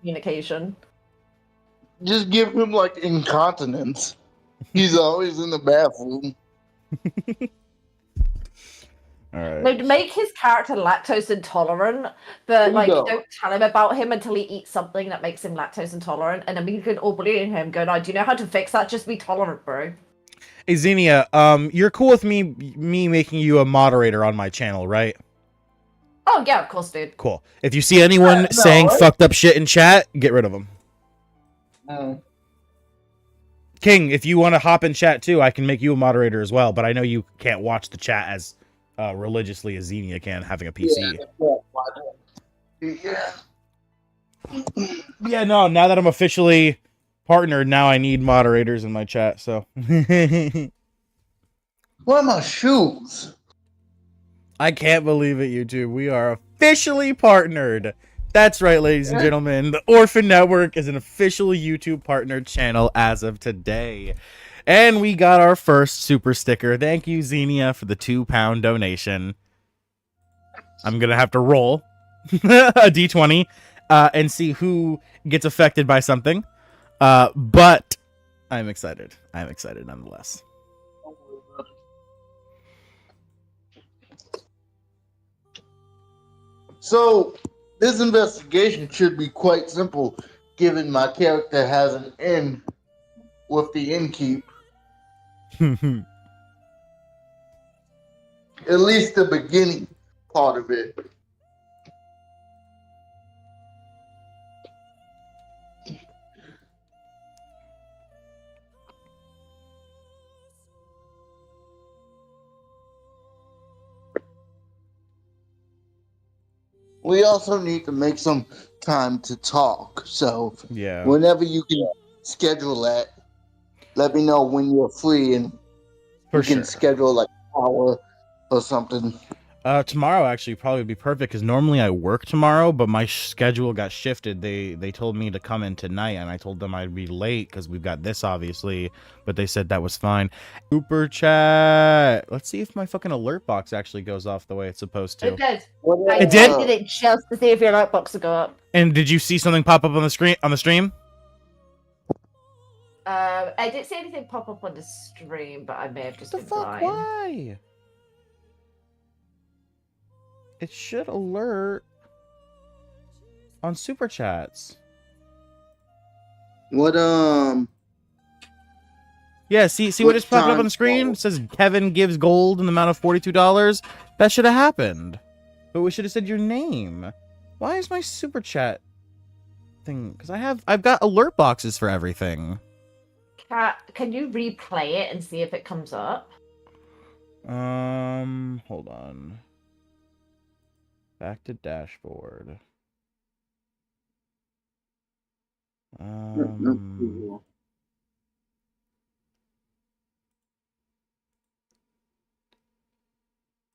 Communication. Just give him like incontinence. He's always in the bathroom. All right. No, to make his character lactose intolerant, but like don't tell him about him until he eats something that makes him lactose intolerant, and then we can all bully him. Go, no, do you know how to fix that? Just be tolerant, bro. Hey Xenia, you're cool with me making you a moderator on my channel, right? Oh yeah, of course, dude. Cool. If you see anyone saying fucked up shit in chat, get rid of them. King, if you want to hop in chat too, I can make you a moderator as well. But I know you can't watch the chat as religiously as Xenia can, having a PC. Yeah. Yeah, no, now that I'm officially partnered, now I need moderators in my chat, so. Where are my shoes? I can't believe it, YouTube. We are officially partnered. That's right, ladies and gentlemen. The Orphan Network is an official YouTube partnered channel as of today. And we got our first super sticker. Thank you, Xenia, for the £2 donation. I'm going to have to roll a d20 and see who gets affected by something. But I'm excited. I'm excited nonetheless. So, this investigation should be quite simple, given my character has an inn with the innkeep. At least the beginning part of it. We also need to make some time to talk. So, yeah, whenever you can schedule that, let me know when you're free and we can schedule like an hour or something. Tomorrow actually probably be perfect because normally I work tomorrow, but my schedule got shifted. They told me to come in tonight, and I told them I'd be late because we've got this obviously, but they said that was fine. Super chat. Let's see if my fucking alert box actually goes off the way it's supposed to. It did. It did? I did it just to see if your alert box would go up. And did you see something pop up on the screen on the stream? I didn't see anything pop up on the stream, but I may have just been blind. Why? It should alert on super chats. What Yeah, see what just popped up on the screen? It says Kevin gives gold in the amount of $42. That should have happened. But we should have said your name. Why is my super chat thing? Because I've got alert boxes for everything. Can you replay it and see if it comes up? Hold on. Back to dashboard.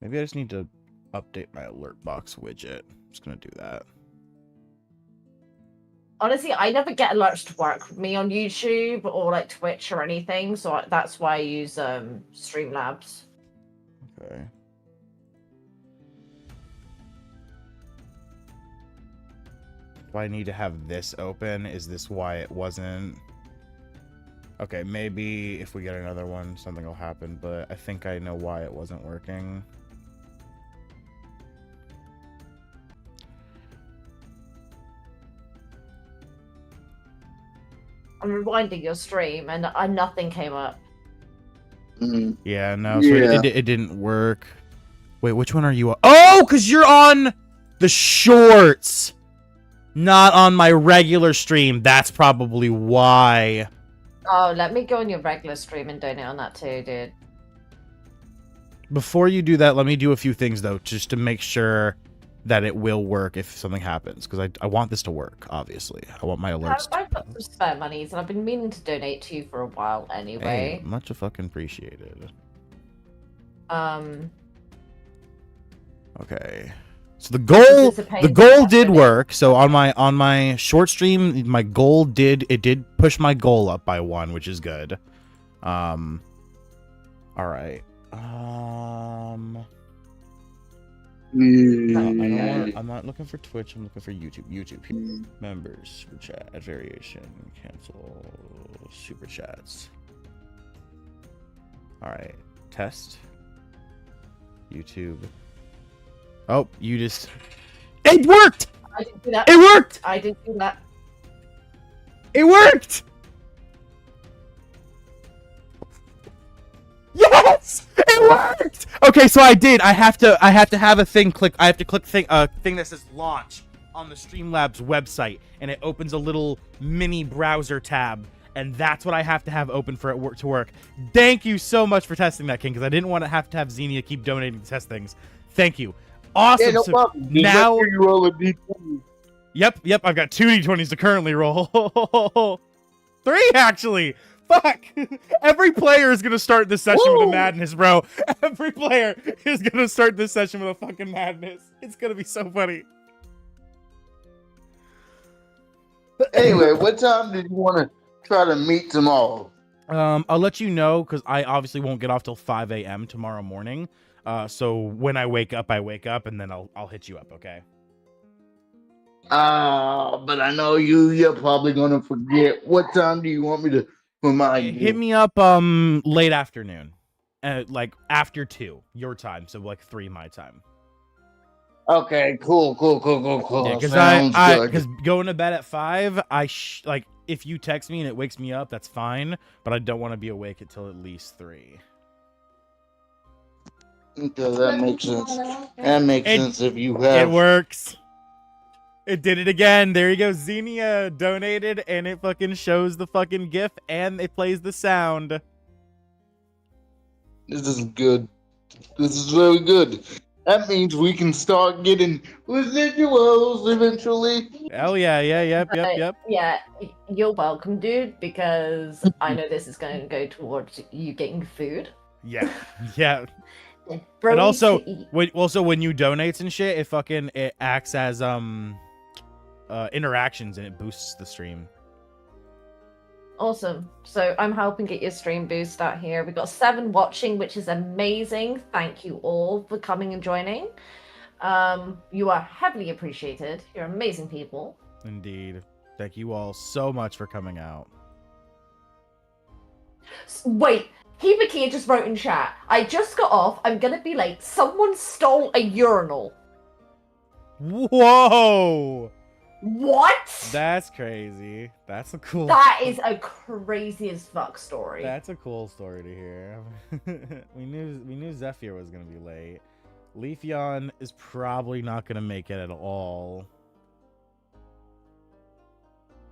Maybe I just need to update my alert box widget. I'm just gonna do that. Honestly, I never get alerts to work with me on YouTube or like Twitch or anything, so that's why I use Streamlabs. Okay. Do I need to have this open? Is this why it wasn't? Okay, maybe if we get another one, something will happen, but I think I know why it wasn't working. I'm rewinding your stream and nothing came up. Yeah, no, so it didn't work. Wait, which one are you on? Oh, because you're on the shorts, not on my regular stream. That's probably why. Oh, let me go on your regular stream and donate on that too, dude. Before you do that, let me do a few things, though, just to make sure that it will work if something happens, because I want this to work, obviously. I want my alerts. I've got some spare monies, and I've been meaning to donate to you for a while anyway. Hey, much fucking appreciated. Okay. So the goal did work. So on my short stream, my goal did push my goal up by 1, which is good. All right. I'm not looking for Twitch. I'm looking for YouTube. YouTube members, super chat, add variation, cancel super chats. All right, test YouTube. Oh, you just it worked. I didn't do that. It worked. I didn't do that. It worked. Yes, it worked. Okay, so I did. I have to have a thing click. I have to click thing that says launch on the Streamlabs website, and it opens a little mini browser tab, and that's what I have to have open for it to work. Thank you so much for testing that, King, because I didn't want to have Xenia keep donating to test things. Thank you. Awesome. Yeah, no problem. Now you roll a d20. Yep. I've got 2 d20s to currently roll. 3 actually. Fuck! Every player is gonna start this session with a madness, bro. Every player is gonna start this session with a fucking madness. It's gonna be so funny. Anyway, what time did you want to try to meet tomorrow? I'll let you know, because I obviously won't get off till 5 a.m. tomorrow morning. So when I wake up, and then I'll hit you up, okay? But I know you're probably gonna forget. What time do you want me to remind you? Hit me up late afternoon. Like after 2 your time, so like 3 my time. Okay, cool. Yeah, because going to bed at 5, like if you text me and it wakes me up, that's fine, but I don't want to be awake until at least 3. Okay, that makes sense. That makes sense if you have. It works. It did it again. There you go. Xenia donated, and it fucking shows the fucking GIF, and it plays the sound. This is good. This is very good. That means we can start getting residuals eventually. Hell yeah, yep. Yeah, you're welcome, dude, because I know this is going to go towards you getting food. Yeah. Bro, and also when you donate and shit, it acts as interactions, and it boosts the stream. Awesome. So I'm helping get your stream boost out here. We've got 7 watching, which is amazing. Thank you all for coming and joining. You are heavily appreciated. You're amazing people. Indeed. Thank you all so much for coming out. Wait, Hibakia just wrote in chat. I just got off. I'm gonna be late. Someone stole a urinal. Whoa! What? That's crazy. That's a cool. That is a crazy as fuck story. That's a cool story to hear. we knew Zephyr was gonna be late. Leafeon is probably not gonna make it at all.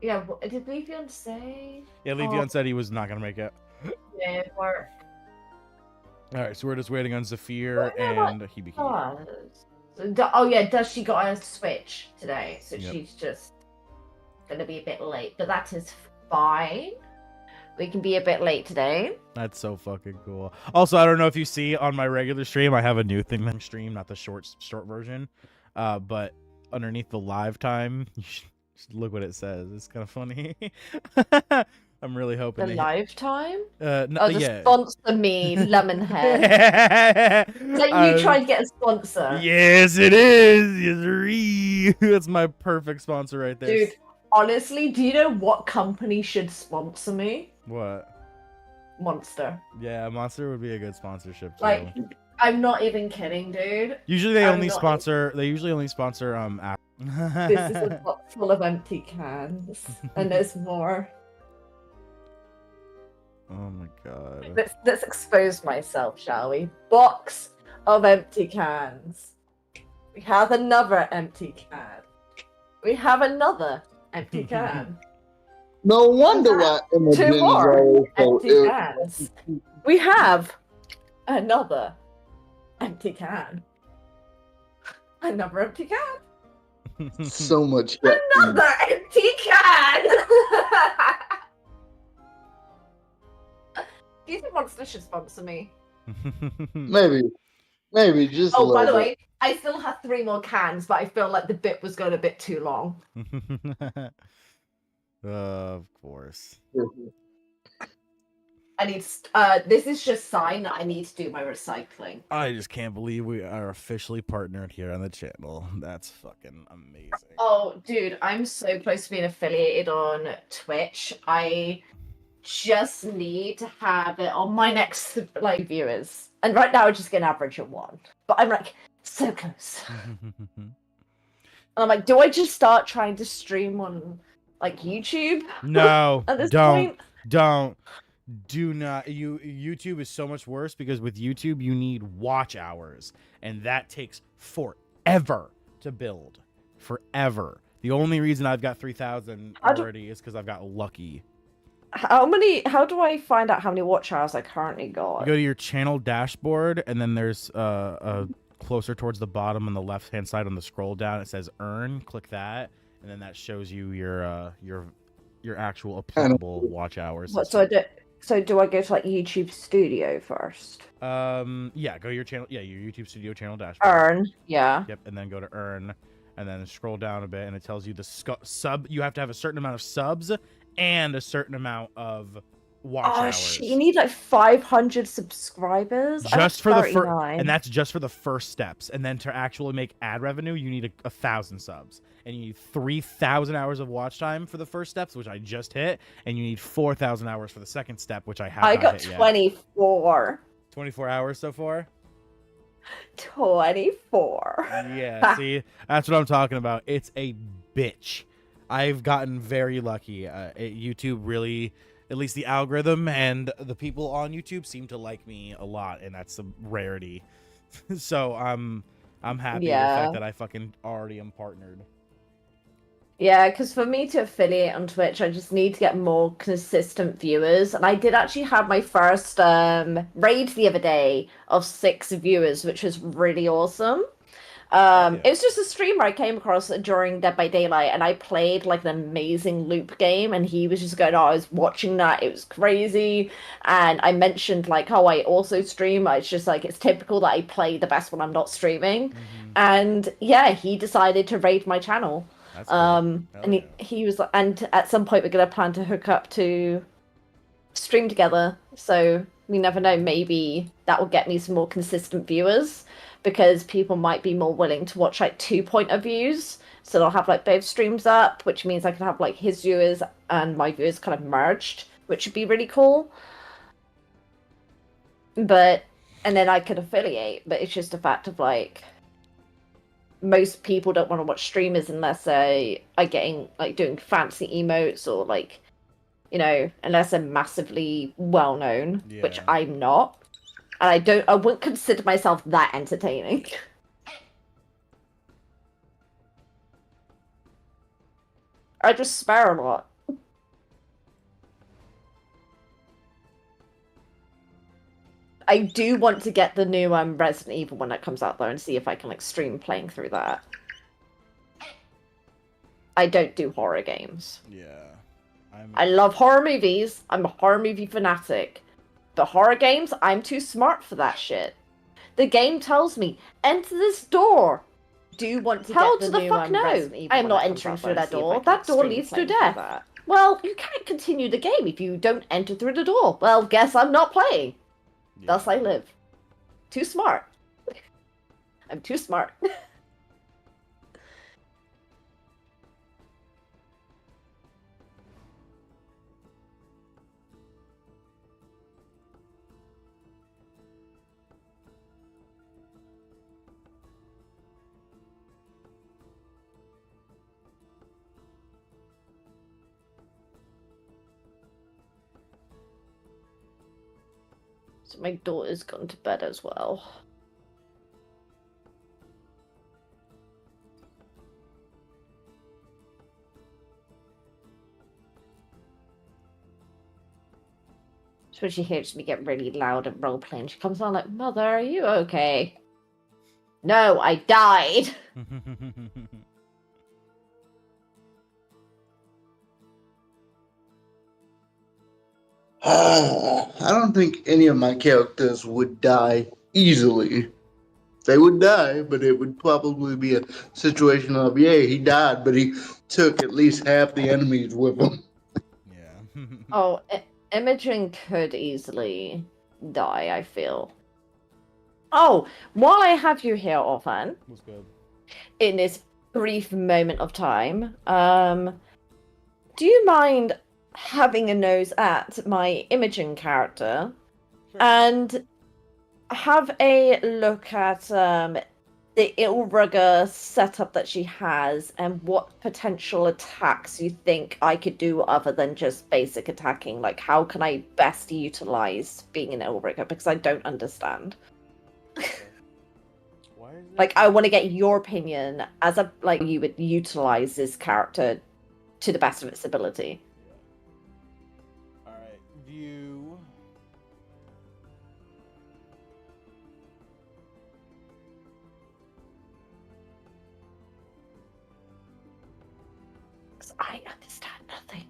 Yeah, did Leafeon say? Yeah, Leafeon said he was not gonna make it. Yeah, it worked. All right, so we're just waiting on Zephyr and Hibiki. Oh yeah, does she got a Switch today? So Yep. She's just gonna be a bit late, but that is fine. We can be a bit late today. That's so fucking cool. Also, I don't know if you see on my regular stream, I have a new thing stream, not the short version. But underneath the live time, you should look what it says. It's kind of funny. I'm really hoping The live time? Yeah. Sponsor me, Lemonhead. You try to get a sponsor. Yes, it is. Yes, that's my perfect sponsor right there. Dude, honestly, do you know what company should sponsor me? What? Monster. Yeah, Monster would be a good sponsorship too. Like, I'm not even kidding, dude. Usually they only sponsor Apple. This is a box full of empty cans, and there's more. Oh my god. Let's expose myself, shall we? Box of empty cans. We have another empty can. We have another empty can. No wonder why. 2 more empty cans. We have another empty can. Another empty can. So much. Another empty can. Do you think Monster should sponsor me? Maybe just. Oh, by the way, I still have 3 more cans, but I feel like the bit was going a bit too long. Of course. This is just sign that I need to do my recycling. I just can't believe we are officially partnered here on the channel. That's fucking amazing. Oh, dude, I'm so close to being affiliated on Twitch. I just need to have it on my next like viewers. And right now I just get an average of 1. But I'm like so close. And I'm like, do I just start trying to stream on like YouTube? No, At this don't, point? do not. YouTube is so much worse because with YouTube you need watch hours, and that takes forever to build. Forever. The only reason I've got 3,000 already is because I've got lucky. How do I find out how many watch hours I currently got? You go to your channel dashboard, and then there's closer towards the bottom on the left hand side on the scroll down. It says earn. Click that, and then that shows you your actual applicable watch hours. What, so do I go to like YouTube Studio first? Yeah, go to your channel. Yeah, your YouTube Studio channel dashboard. Earn, yeah. Yep, and then go to earn, and then scroll down a bit, and it tells you the sub. You have to have a certain amount of subs and a certain amount of watch hours. Shit, you need like 500 subscribers. Just for the first, and that's just for the first steps. And then to actually make ad revenue, you need 1,000 subs, and you need 3,000 hours of watch time for the first steps, which I just hit, and you need 4,000 hours for the second step, which I have. I got 24. 24 hours so far. 24. Yeah, see, that's what I'm talking about. It's a bitch. I've gotten very lucky. YouTube really, at least the algorithm and the people on YouTube seem to like me a lot, and that's a rarity. So I'm happy with the fact that I fucking already am partnered. Yeah, because for me to affiliate on Twitch, I just need to get more consistent viewers. And I did actually have my first raid the other day of 6 viewers, which was really awesome. It was just a streamer I came across during Dead by Daylight, and I played like an amazing loop game, and he was just going, oh, I was watching that, it was crazy. And I mentioned like, oh, I also stream. It's just like, it's typical that I play the best when I'm not streaming. Mm-hmm. And yeah, he decided to raid my channel. That's cool. And he was, and at some point we're gonna plan to hook up to stream together. So we never know, maybe that will get me some more consistent viewers, because people might be more willing to watch like 2 point of views. So they'll have like both streams up, which means I can have like his viewers and my viewers kind of merged, which would be really cool. But, and then I could affiliate, but it's just a fact of like, most people don't want to watch streamers unless they are getting like doing fancy emotes or like, you know, unless they're massively well known, which I'm not. And I wouldn't consider myself that entertaining. I just swear a lot. I do want to get the new Resident Evil when that comes out though, and see if I can like stream playing through that. I don't do horror games. Yeah. I love horror movies. I'm a horror movie fanatic. But horror games, I'm too smart for that shit. The game tells me, enter this door. Do you want to get the new fuck no? I am not entering through that door. That door leads to death. Well, you can't continue the game if you don't enter through the door. Well, guess I'm not playing. Yeah. Thus I live. Too smart. I'm too smart. So my daughter's gone to bed as well. So she hears me get really loud and role playing. She comes on like, Mother, are you okay? No, I died. I don't think any of my characters would die easily. They would die, but it would probably be a situation of, yeah, he died, but he took at least half the enemies with him. Yeah. Oh, Imogen could easily die, I feel. Oh, while I have you here, Orphan, What's good? in this brief moment of time, do you mind having a nose at my Imogen character Sure. and have a look at the Ilrugger setup that she has and what potential attacks you think I could do other than just basic attacking? Like, how can I best utilize being an Ilrugger? Because I don't understand. Why is it? Like, I want to get your opinion as a like you would utilize this character to the best of its ability. Yeah. All right. View. Because I understand nothing.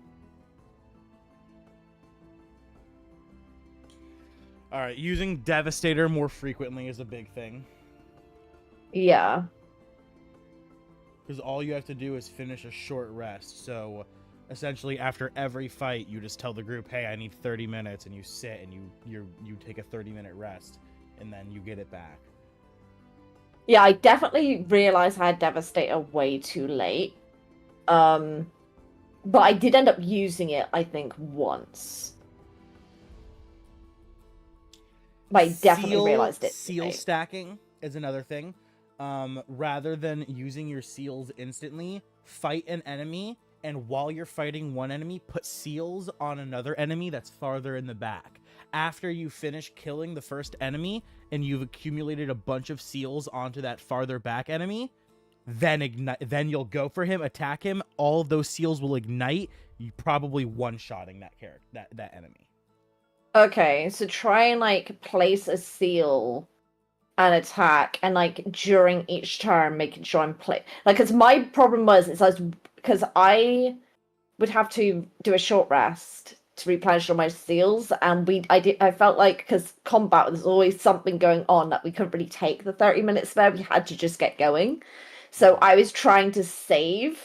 All right. Using Devastator more frequently is a big thing. Yeah. Because all you have to do is finish a short rest. So essentially after every fight you just tell the group, hey, I need 30 minutes, and you sit and you take a 30-minute rest, and then you get it back. Yeah, I definitely realized I had Devastator way too late. But I did end up using it, I think, once. But I definitely realized it. Seal stacking is another thing. Rather than using your seals instantly, fight an enemy, and while you're fighting one enemy, put seals on another enemy that's farther in the back. After you finish killing the first enemy and you've accumulated a bunch of seals onto that farther back enemy, then ignite. Then you'll go for him, attack him. All of those seals will ignite. You probably one-shotting that character, that enemy. Okay, so try and like place a seal and attack, and like during each turn, making sure I'm because my problem was because I would have to do a short rest to replenish all my seals, and I felt like because combat was always something going on that we couldn't really take the 30 minutes spare. We had to just get going, so I was trying to save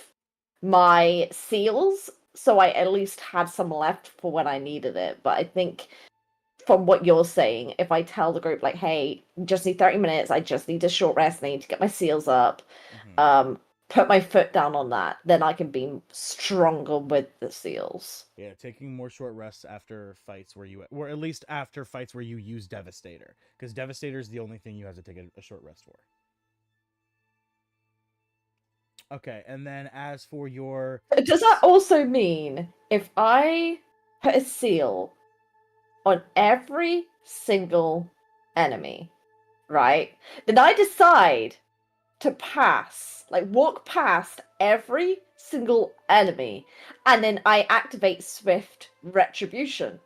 my seals so I at least had some left for when I needed it. But I think from what you're saying, if I tell the group like, hey, just need 30 minutes, I just need a short rest, I need to get my seals up, put my foot down on that, then I can be stronger with the seals. Yeah, taking more short rests after fights or at least after fights where you use Devastator, because Devastator is the only thing you have to take a short rest for. Okay, and then as for your... Does that also mean if I put a seal on every single enemy, right, then I decide to walk past every single enemy, and then I activate Swift Retribution,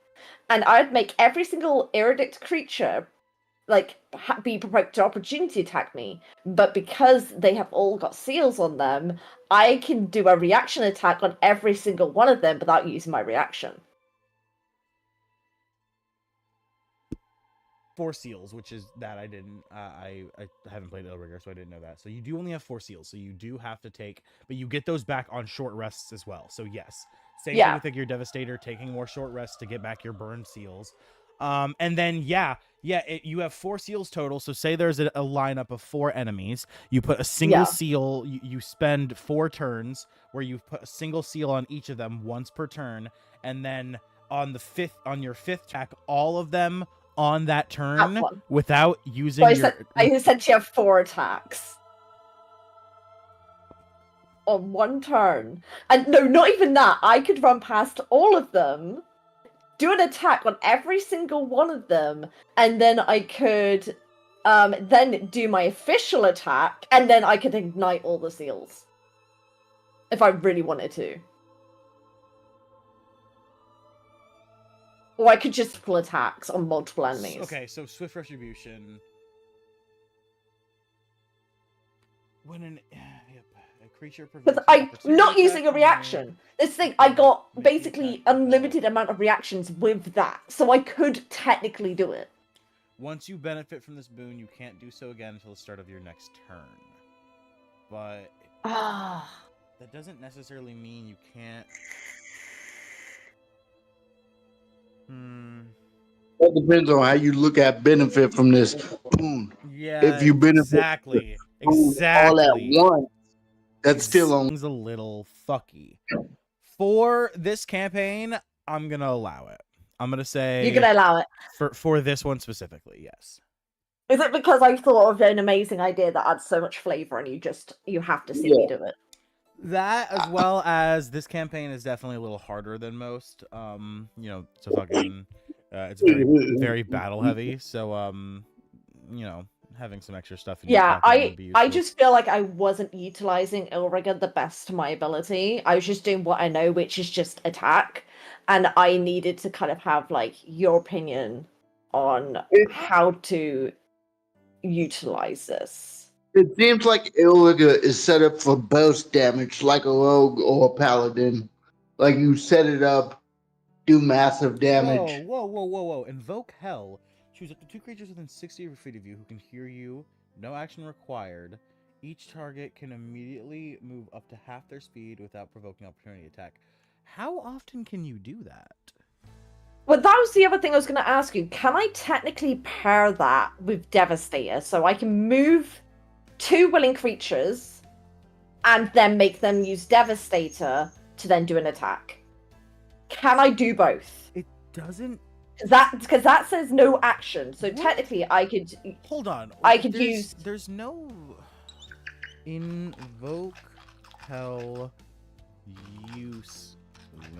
and I'd make every single Erudite creature be provoked to opportunity attack me, but because they have all got seals on them, I can do a reaction attack on every single one of them without using my reaction. 4 seals, which is that I didn't, I haven't played Illrigger, so I didn't know that. So you do only have 4 seals, so you do have to take, but you get those back on short rests as well. So yes, same thing with like your Devastator, taking more short rests to get back your burned seals. And then you have 4 seals total. So say there's a lineup of 4 enemies, you put a single seal, you spend 4 turns where you put a single seal on each of them once per turn, and then on your fifth attack, all of them on that turn without using I essentially have 4 attacks on one turn. And no, not even that. I could run past all of them, do an attack on every single one of them, and then I could then do my official attack, and then I could ignite all the seals. If I really wanted to. Or I could just pull attacks on multiple enemies. Okay, so Swift Retribution. When a creature because I'm not using a reaction. This thing, I got basically unlimited amount of reactions with that, so I could technically do it. Once you benefit from this boon, you can't do so again until the start of your next turn. But that doesn't necessarily mean you can't. That depends on how you look at benefit from this. Boom. Yeah, If you benefit exactly. boom, all at Exactly. once, that's still on. Things a little fucky. For this campaign, I'm gonna allow it. I'm gonna say You're gonna allow it. For this one specifically, yes. Is it because I thought of an amazing idea that adds so much flavor and you have to see me do it? That, as well as this campaign is definitely a little harder than most. You know, to fucking it's very battle heavy, so you know, having some extra stuff in your Yeah, pocket would be useful. I just feel like I wasn't utilizing Ilrigger the best to my ability. I was just doing what I know, which is just attack, and I needed to kind of have like your opinion on how to utilize this. It seems like Illiga is set up for burst damage, like a rogue or a paladin. Like you set it up, do massive damage. Whoa. Invoke Hell. Choose up to 2 creatures within 60 feet of you who can hear you. No action required. Each target can immediately move up to half their speed without provoking opportunity attack. How often can you do that? Well, that was the other thing I was going to ask you. Can I technically pair that with Devastator so I can move 2 willing creatures and then make them use Devastator to then do an attack? Can I do both? It doesn't. Because that says no action. So technically, I could. Hold on. I could use. There's no invoke hell use limit.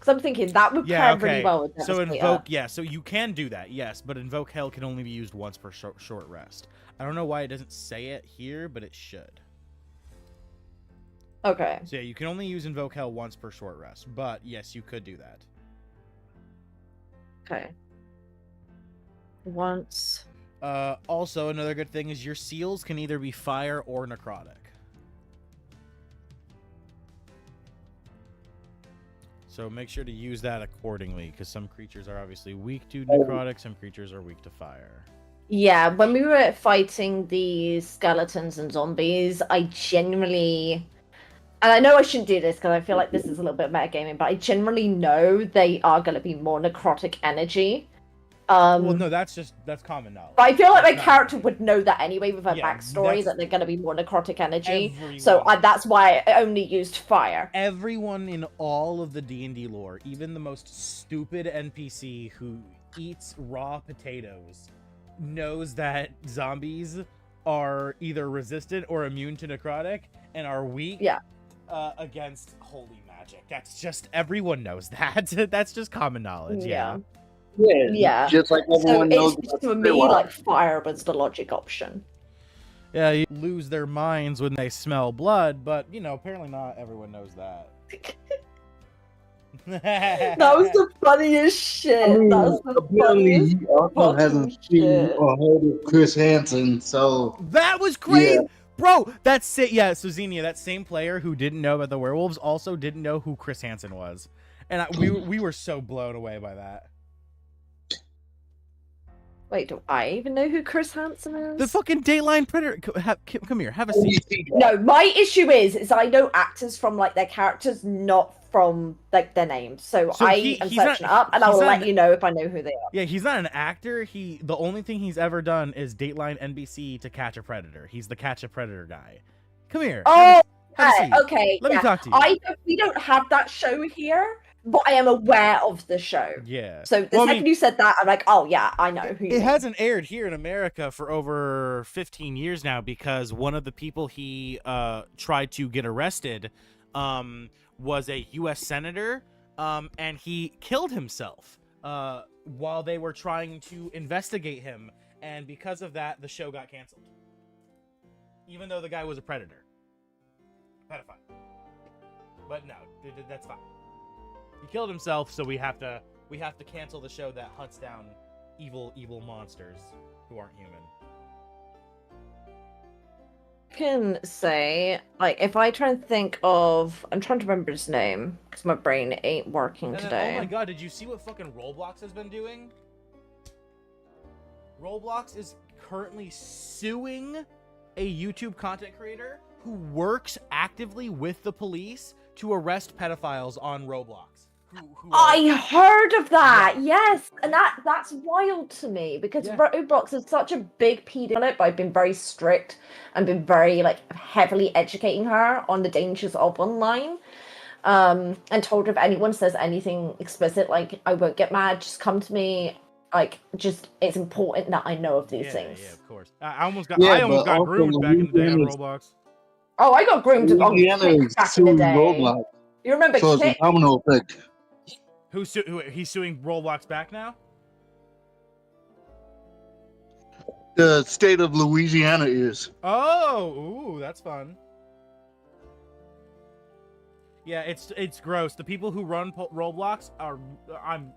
I'm thinking that would pair really well with Devastator. So invoke, so you can do that, yes, but invoke hell can only be used once per short rest. I don't know why it doesn't say it here, but it should. Okay. So yeah, you can only use invoke hell once per short rest, but yes, you could do that. Okay. Once. Also, another good thing is your seals can either be fire or necrotic. So make sure to use that accordingly, because some creatures are obviously weak to necrotic, some creatures are weak to fire. Yeah, when we were fighting the skeletons and zombies, I generally... And I know I shouldn't do this, because I feel like this is a little bit metagaming, but I generally know they are going to be more necrotic energy. Well, no, that's common knowledge. But I feel like my character would know that anyway with her backstory, that they're going to be more necrotic energy. So that's why I only used fire. Everyone in all of the D&D lore, even the most stupid NPC who eats raw potatoes, knows that zombies are either resistant or immune to necrotic and are weak against holy magic. That's just, everyone knows that. That's just common knowledge, Yeah, just like everyone knows. For me, like fire was the logic option. Yeah, you lose their minds when they smell blood, but you know, apparently not everyone knows that. That was the funniest shit. That was the funniest. He also hasn't seen or heard of Chris Hansen, so that was great, bro. That's it. Yeah, so Xenia, that same player who didn't know about the werewolves, also didn't know who Chris Hansen was, and we were so blown away by that. Wait, do I even know who Chris Hansen is? The fucking Dateline Predator. Come here, have a seat. No, my issue is I know actors from like their characters, not from like their names. So I am searching it up, and I will let you know if I know who they are. Yeah, he's not an actor. The only thing he's ever done is Dateline NBC to Catch a Predator. He's the Catch a Predator guy. Come here. Oh, okay. Let me talk to you. We don't have that show here. But I am aware of the show. Yeah. So the second you said that, I'm like, oh yeah, I know who. It hasn't aired here in America for over 15 years now because one of the people he tried to get arrested was a U.S. senator, and he killed himself while they were trying to investigate him, and because of that, the show got canceled. Even though the guy was a predator, pedophile. But no, that's fine. He killed himself, so we have to cancel the show that hunts down evil monsters who aren't human. I can say, like, if I try and think of, I'm trying to remember his name because my brain ain't working today. Oh my god, did you see what fucking Roblox has been doing? Roblox is currently suing a YouTube content creator who works actively with the police to arrest pedophiles on Roblox. I heard of that. Yes, and that's wild to me because Roblox is such a big PD on it, but I've been very strict and been very like heavily educating her on the dangers of online. And told her if anyone says anything explicit, like I won't get mad, just come to me. Like, just it's important that I know of these things. Yeah, of course. I almost got also groomed back in the day on Roblox. Oh, I got groomed on Louisiana back in the day. Roblox. You remember So it's a Kick? domino effect. He's suing Roblox back now? The state of Louisiana is. Oh, ooh, that's fun. Yeah, it's gross. The people who run Roblox are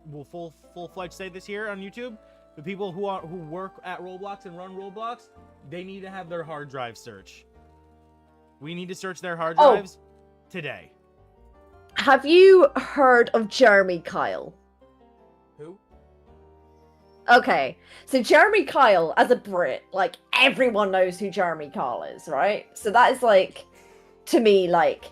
will full-fledged say this here on YouTube. The people who work at Roblox and run Roblox, they need to have their hard drive search. We need to search their hard drives today. Have you heard of Jeremy Kyle? Who? Okay, so Jeremy Kyle, as a Brit, like everyone knows who Jeremy Kyle is, right? So that is like, to me, like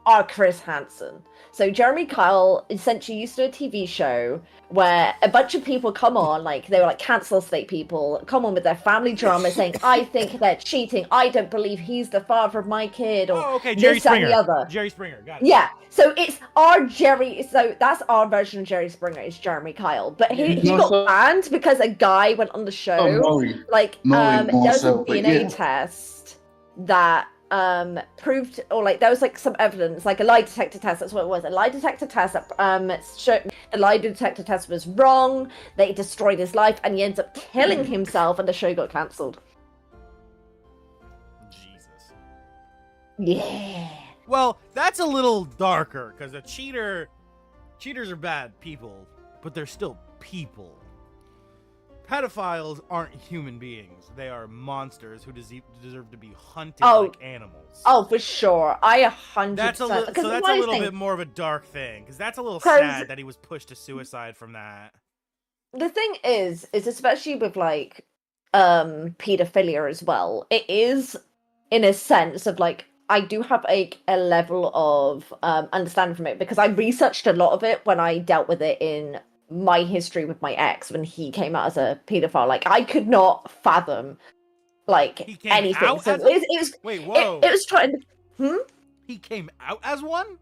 our Chris Hansen. So Jeremy Kyle essentially used to do a TV show where a bunch of people come on, like they were like cancel state people, come on with their family drama saying, I think they're cheating, I don't believe he's the father of my kid, or Jerry this, that, and Springer. the other. Jerry Springer, got it. Yeah, so it's our Jerry, so that's our version of Jerry Springer, is Jeremy Kyle. But he got banned because a guy went on the show, there was a DNA test that proved, or like there was like some evidence, like a lie detector test, that's what it was, a lie detector test that showed the lie detector test was wrong, they destroyed his life, and he ends up killing himself, and the show got cancelled. Jesus. Yeah. Well, that's a little darker, because cheaters are bad people, but they're still people. Pedophiles aren't human beings. They are monsters who deserve to be hunted like animals. Oh, for sure. I 100%. That's a little bit more of a dark thing, because that's a little sad that he was pushed to suicide from that. The thing is especially with like pedophilia as well, it is in a sense of like, I do have a level of understanding from it, because I researched a lot of it when I dealt with it in my history with my ex when he came out as a pedophile. Like I could not fathom like anything. So it was wait, whoa. It was trying to He came out as one?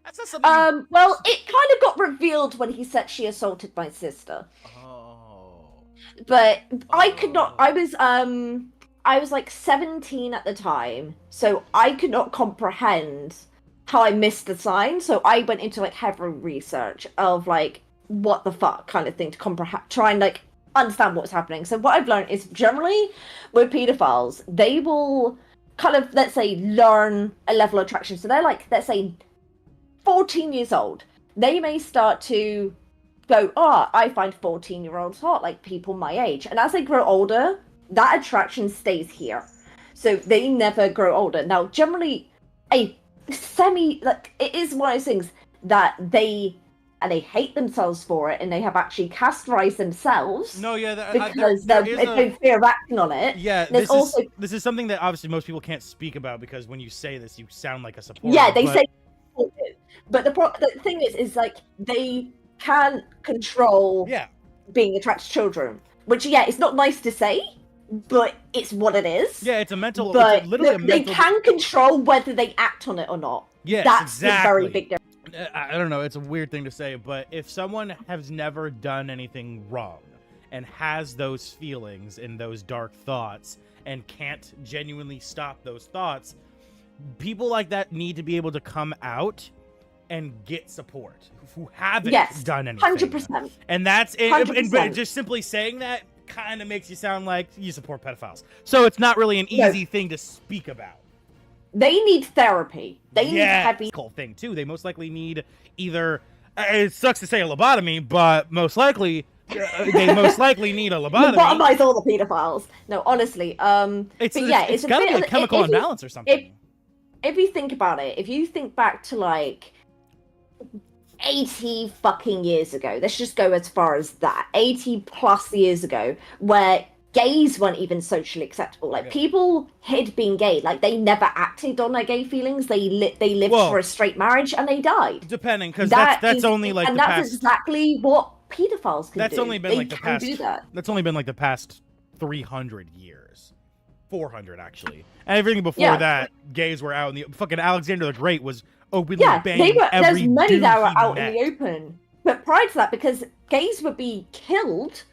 That's not something well, it kind of got revealed when he said she assaulted my sister. But I could not, I was like 17 at the time, so I could not comprehend how I missed the sign. So I went into like heavy research of like what the fuck kind of thing to try and like understand what's happening. So what I've learned is generally with pedophiles, they will kind of, let's say, learn a level of attraction. So they're like, let's say 14 years old. They may start to go, I find 14-year-olds hot, like people my age. And as they grow older, that attraction stays here. So they never grow older. Now, generally, it is one of those things that they hate themselves for it, and they have actually castrated themselves. No, yeah, because they don't fear acting on it. Yeah, this is something that obviously most people can't speak about, because when you say this, you sound like a supporter. Yeah, they say, but the thing is like they can control being attracted to children, which it's not nice to say, but it's what it is. Yeah, it's a mental. But it's literally they can control whether they act on it or not. Yeah, that's exactly. a very big difference. I don't know, it's a weird thing to say, but if someone has never done anything wrong and has those feelings and those dark thoughts and can't genuinely stop those thoughts, people like that need to be able to come out and get support who haven't done anything. 100%. And that's it. And just simply saying that kind of makes you sound like you support pedophiles. So it's not really an easy thing to speak about. They need therapy. They need heavy thing too. They most likely need either. It sucks to say a lobotomy, but most likely they most likely need a lobotomy. Lobotomize all the pedophiles. No, honestly. It's gotta be a chemical imbalance or something. If you think about it, if you think back to like 80 fucking years ago, let's just go as far as that, 80 plus years ago, where gays weren't even socially acceptable. Like, people hid being gay. Like, they never acted on their gay feelings. They lived for a straight marriage, and they died. Depending, because that's only like and the that's past. exactly what pedophiles can do. That's only been like the past. Do that. That's only been like the past 300 years, 400 actually, and everything before that, gays were out in the fucking Alexander the Great was openly banging every there's many dude that were he out met. in the open, but prior to that, because gays would be killed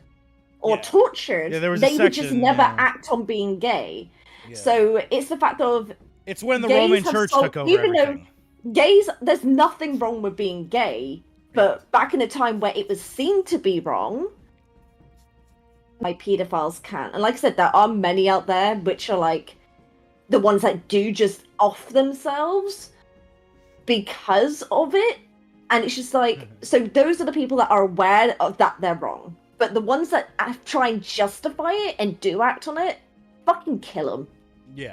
or tortured, there was they would just never act on being gay. So it's the fact of it's when the Roman Church took over even everything. Though gays, there's nothing wrong with being gay, but back in a time where it was seen to be wrong, my pedophiles can. And like I said, there are many out there which are like the ones that do just off themselves because of it. And it's just like, so those are the people that are aware of that they're wrong. But the ones that try and justify it and do act on it, fucking kill them. Yeah.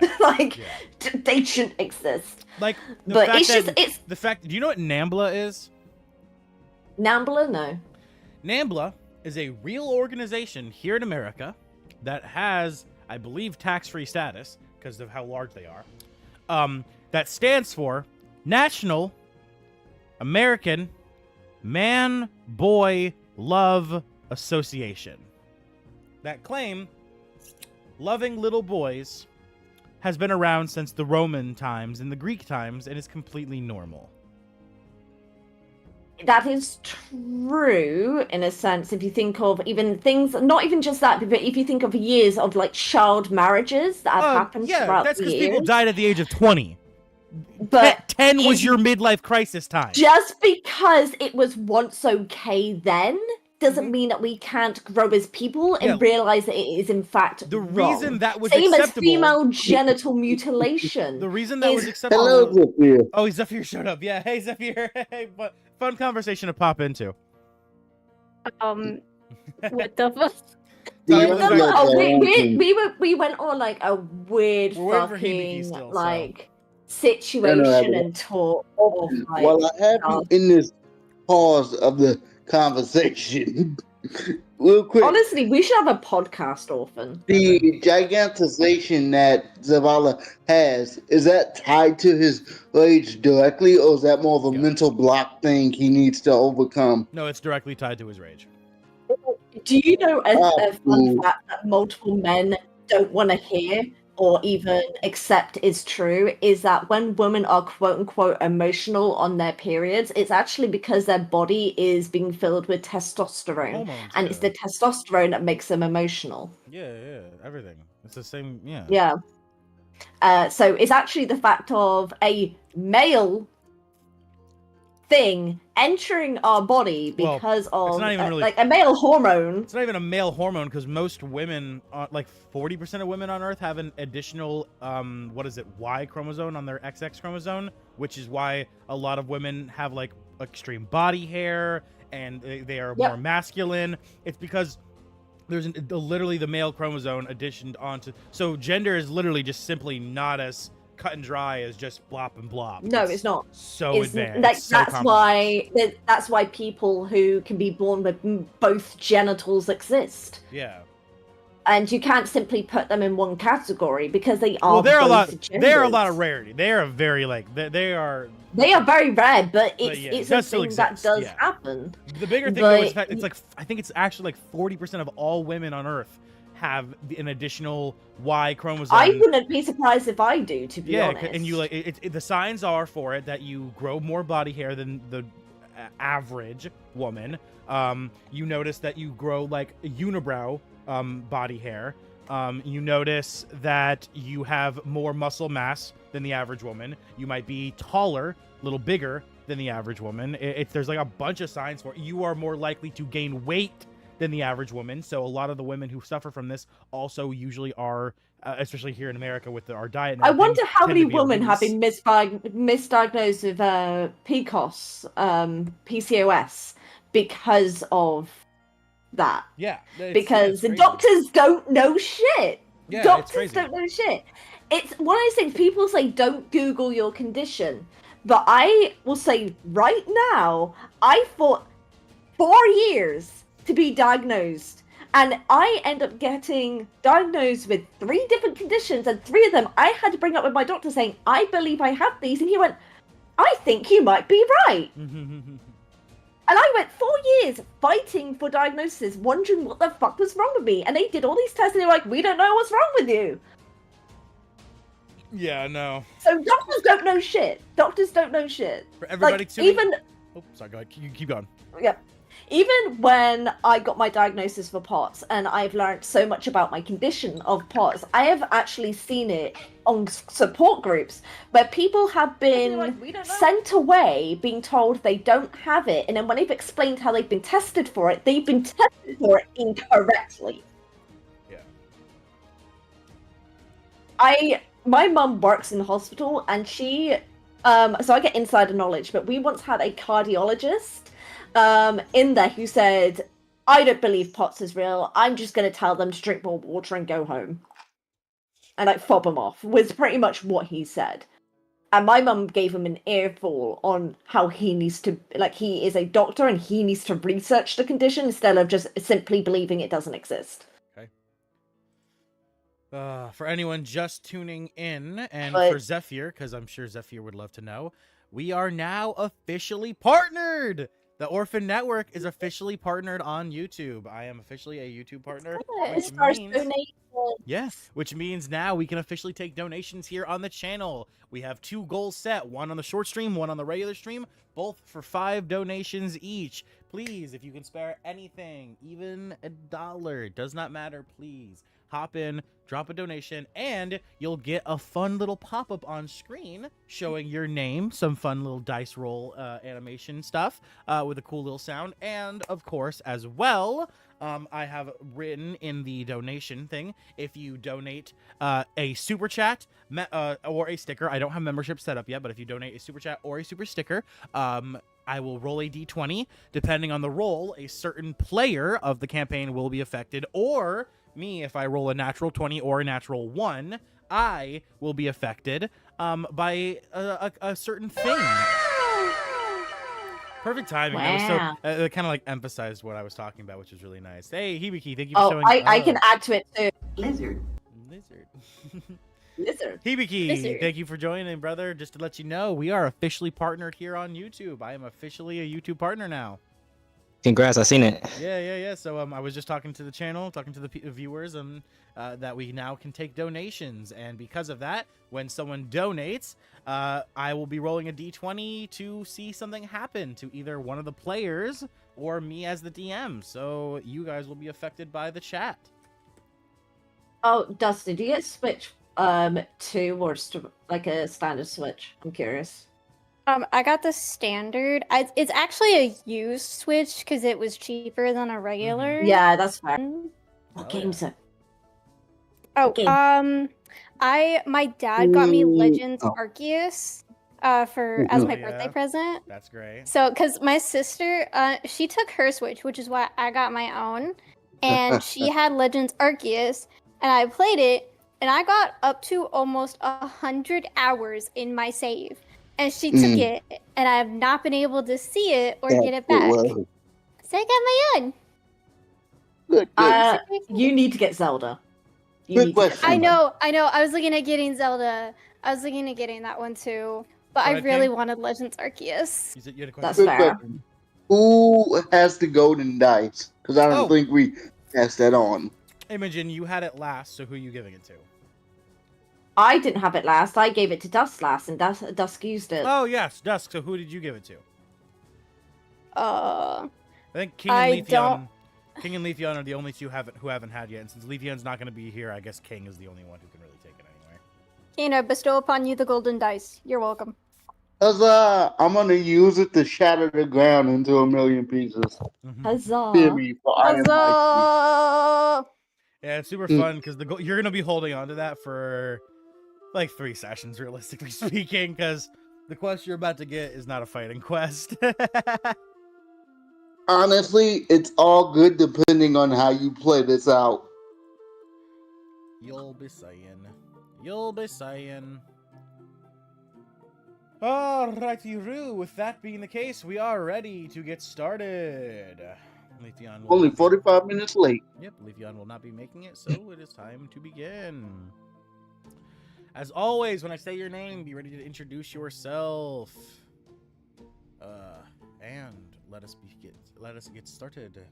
They shouldn't exist. Like, but it's the fact. Do you know what NAMBLA is? NAMBLA? No. NAMBLA is a real organization here in America that has, I believe, tax-free status because of how large they are. That stands for National American Man Boy Love Association. That claim, loving little boys, has been around since the Roman times and the Greek times and is completely normal. That is true in a sense. If you think of even things, not even just that, but if you think of years of like child marriages that have happened throughout that's the because years. people died at the age of 20. But 10 was your midlife crisis time. Just because it was once okay then doesn't mean that we can't grow as people and realize that it is in fact the wrong. reason that was same acceptable, as female genital mutilation. The reason that was acceptable. Hello, Zephyr. Oh, Zephyr showed up. Yeah, hey Zephyr. Hey, but fun conversation to pop into. What the fuck? We went on like a weird fucking like situation and talk. Well, I have you in this pause of the conversation. Real quick. Honestly, we should have a podcast, Orphan. The gigantization that Zavala has, is that tied to his rage directly, or is that more of a mental block thing he needs to overcome? No, it's directly tied to his rage. Do you know a fun fact that multiple men don't want to hear or even accept is true, is that when women are quote-unquote emotional on their periods, it's actually because their body is being filled with testosterone. Hormones, and it's the testosterone that makes them emotional. Yeah, everything. It's the same, Yeah. So it's actually the fact of a male thing entering our body because of like a male hormone. It's not even a male hormone because most women, like 40% of women on Earth, have an additional Y chromosome on their XX chromosome, which is why a lot of women have like extreme body hair and they are more masculine. It's because there's literally the male chromosome additioned onto. So gender is literally just simply not as cut and dry as just blop and blob. No, it's not. So advanced. Like, so that's why people who can be born with both genitals exist. Yeah. And you can't simply put them in one category because they are. Well, they're a lot. Genders. They're a lot of rarity. They are very they are. They are very rare, but it's a thing that does happen. The bigger thing though is that it's like I think it's actually like 40% of all women on Earth have an additional Y chromosome. I wouldn't be surprised if I do, to be honest. And you like the signs are for it that you grow more body hair than the average woman. You notice that you grow like a unibrow body hair. You notice that you have more muscle mass than the average woman. You might be taller, a little bigger than the average woman. There's like a bunch of signs for it. You are more likely to gain weight than the average woman. So a lot of the women who suffer from this also usually are, especially here in America with our diet. I wonder how many women have been misdiagnosed with PCOS because of that. Yeah. Because the doctors don't know shit. Yeah, doctors don't know shit. It's one of those things, people say don't Google your condition. But I will say right now, I fought 4 years to be diagnosed. And I end up getting diagnosed with 3 different conditions, and 3 of them I had to bring up with my doctor saying, I believe I have these. And he went, I think you might be right. And I went 4 years fighting for diagnosis, wondering what the fuck was wrong with me. And they did all these tests, and they were like, we don't know what's wrong with you. Yeah, no. So doctors don't know shit. Doctors don't know shit. For everybody like, even... Oh, sorry, go ahead. You keep going. Yeah. Even when I got my diagnosis for POTS, and I've learned so much about my condition of POTS, I have actually seen it on support groups where people have been sent away being told they don't have it, and then when they've explained how they've been tested for it, they've been tested for it incorrectly. Yeah. My mum works in the hospital, and she, so I get insider knowledge, but we once had a cardiologist in there who said, I don't believe POTS is real, I'm just going to tell them to drink more water and go home. And like fob them off, was pretty much what he said. And my mum gave him an earful on how he needs to, like, he is a doctor and he needs to research the condition instead of just simply believing it doesn't exist. Okay. For anyone just tuning in, and But- for Zephyr, because I'm sure Zephyr would love to know, we are now officially partnered! The Orphan Network is officially partnered on YouTube. I am officially a YouTube partner, which means now we can officially take donations here on the channel. We have 2 goals set, one on the short stream, one on the regular stream, both for 5 donations each. Please, if you can spare anything, even $1, does not matter, please. Hop in, drop a donation, and you'll get a fun little pop-up on screen showing your name, some fun little dice roll animation stuff with a cool little sound, and of course, as well, I have written in the donation thing, if you donate a super chat or a sticker, I don't have membership set up yet, but if you donate a super chat or a super sticker, I will roll a d20. Depending on the roll, a certain player of the campaign will be affected, or me, if I roll a natural 20 or a natural 1, I will be affected by a certain thing. Perfect timing. Wow. That was so kind of like emphasized what I was talking about, which is really nice. Hey, Hibiki, thank you for showing. I can add to it too. Lizard. Hibiki, Lizard. thank you for joining, brother. Just to let you know, we are officially partnered here on YouTube. I am officially a YouTube partner now. Congrats, I seen it. Yeah. So I was just talking to the channel, talking to the viewers, that we now can take donations, and because of that, when someone donates, I will be rolling a d20 to see something happen to either one of the players or me as the DM. So you guys will be affected by the chat. Oh, Dustin, do you get switch to or like a standard switch? I'm curious. I got the standard. It's actually a used Switch because it was cheaper than a regular. Yeah, that's fair. one. What Oh, game's yeah. it? Oh, Okay. my dad got me Ooh, Legends oh. Arceus as my yeah. birthday present. That's great. So, because my sister, she took her Switch, which is why I got my own, and she had Legends Arceus, and I played it, and I got up to almost 100 hours in my save. And she took it, and I have not been able to see it or get it back. Well, So I got my own. good. You need to get Zelda. You Good need to get question. I Zelda. know. I was looking at getting Zelda. I was looking at getting that one too. But I Alright, really Pink. wanted Legends Arceus. You said you had a That's question? Good fair. question. Who has the golden dice? Because I don't Oh. think we passed that on. Imogen, you had it last, so who are you giving it to? I didn't have it last. I gave it to Dusk last, and Dusk used it. Oh, yes, Dusk. So who did you give it to? Uh, I think King I and Leafeon. don't- King and Leafeon are the only two who haven't had yet. And since Leafeon's not going to be here, I guess King is the only one who can really take it anyway. Kina, bestow upon you the golden dice. You're welcome. Because I'm going to use it to shatter the ground into 1,000,000 pieces. Huzzah! Theory for Iron Mike. Huzzah! Yeah, it's super Mm. fun because you're going to be holding on to that for like 3 sessions, realistically speaking, because the quest you're about to get is not a fighting quest. Honestly, it's all good depending on how you play this out. You'll be saying. You'll be saying. Alrighty, Roo. With that being the case, we are ready to get started. Leafeon will Only not be- 45 minutes late. Yep, Leafeon will not be making it, so it is time to begin. As always, when I say your name, be ready to introduce yourself. And let us get started.